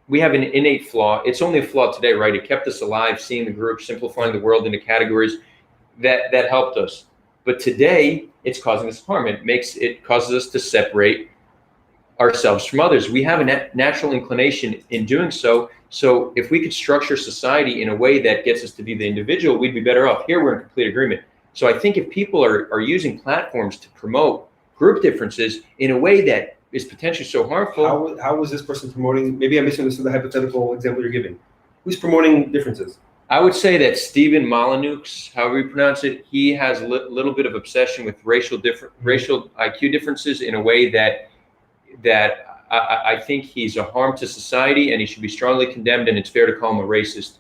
innate flaw. It's only a flaw today, right? It kept us alive, seeing the group, simplifying the world into categories. That helped us. But today, it's causing us harm. It causes us to separate ourselves from others. We have a natural inclination in doing so. So if we could structure society in a way that gets us to be the individual, we'd be better off. Here, we're in complete agreement. So I think if people are using platforms to promote group differences in a way that is potentially so harmful. How was this person promoting? Maybe I misunderstood the hypothetical example you're giving. Who's promoting differences? I would say that Stephen Molyneux, however you pronounce it, he has a little bit of obsession with racial IQ differences in a way that I think he's a harm to society, and he should be strongly condemned, and it's fair to call him a racist.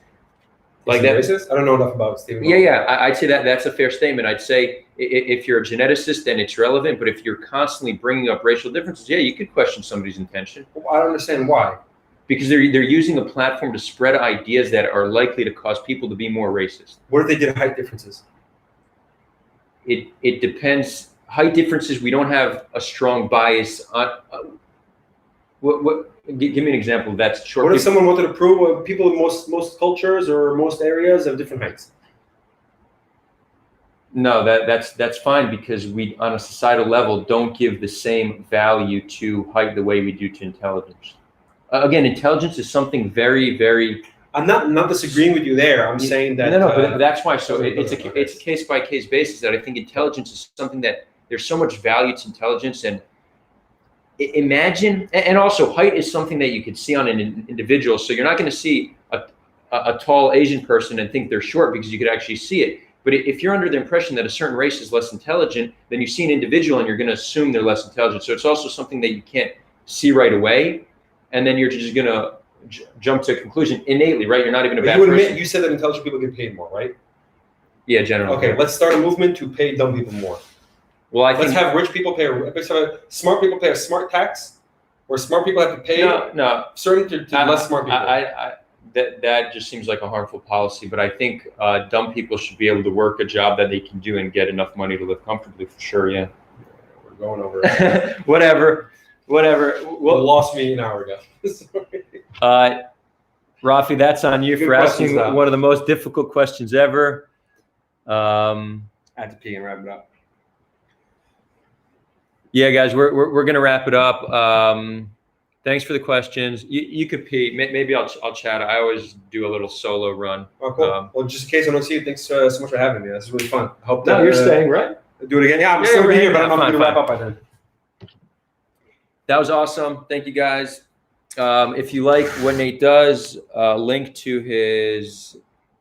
Like that? Racist? I don't know enough about Stephen Molyneux. Yeah. I'd say that's a fair statement. I'd say if you're a geneticist, then it's relevant, but if you're constantly bringing up racial differences, yeah, you could question somebody's intention. Well, I don't understand why. Because they're using a platform to spread ideas that are likely to cause people to be more racist. What if they did height differences? It depends. Height differences, we don't have a strong bias on. Give me an example of that. What if someone wanted to prove people in most cultures or most areas have different heights? No, that's fine, because we, on a societal level, don't give the same value to height the way we do to intelligence. Again, intelligence is something very, very. I'm not disagreeing with you there. I'm saying that. No, but that's why. So it's a case by case basis that I think intelligence is something that there's so much value to intelligence, and imagine, and also height is something that you can see on an individual. So you're not going to see a tall Asian person and think they're short, because you could actually see it. But if you're under the impression that a certain race is less intelligent, then you see an individual and you're going to assume they're less intelligent. So it's also something that you can't see right away. And then you're just going to jump to a conclusion innately, right? You're not even a bad person. You said that intelligent people get paid more, right? Yeah, generally. Okay, let's start a movement to pay dumb people more. Well, let's have rich people pay. Let's have smart people pay a smart tax, or smart people have to pay certain to less smart people. That just seems like a harmful policy. But I think dumb people should be able to work a job that they can do and get enough money to live comfortably, for sure. Yeah. We're going over. Whatever. Well, lost me an hour ago. Rafi, that's on you for asking one of the most difficult questions ever. I had to pee and wrap it up. Yeah, guys, we're gonna wrap it up. Thanks for the questions. You could pee. Maybe I'll chat. I always do a little solo run. Oh, cool. Well, just in case I don't see you, thanks so much for having me. This is really fun. I hope you're staying, right? Do it again. Yeah, I'm still here, but I'm gonna wrap up by then. That was awesome. Thank you, guys. If you like what Nate does, link to his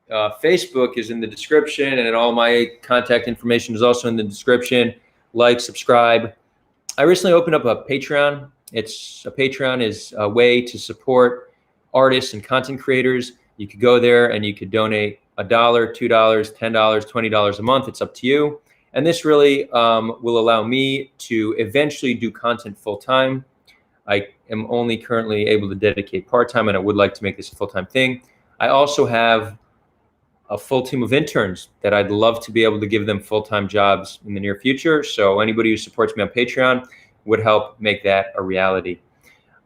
Facebook is in the description, and all my contact information is also in the description. Like, subscribe. I recently opened up a Patreon. Patreon is a way to support artists and content creators. You could go there and you could donate $1, $2, $10, $20 a month. It's up to you. And this really will allow me to eventually do content full-time. I am only currently able to dedicate part-time, and I would like to make this a full-time thing. I also have a full team of interns that I'd love to be able to give them full-time jobs in the near future. So anybody who supports me on Patreon would help make that a reality.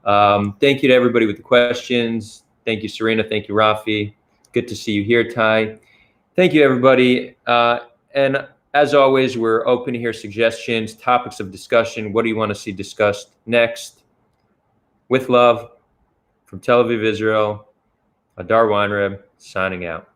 Thank you to everybody with the questions. Thank you, Serena. Thank you, Rafi. Good to see you here, Ty. Thank you, everybody. And as always, we're open to hear suggestions, topics of discussion. What do you want to see discussed next? With love, from Tel Aviv, Israel, Adar Weinreb, signing out.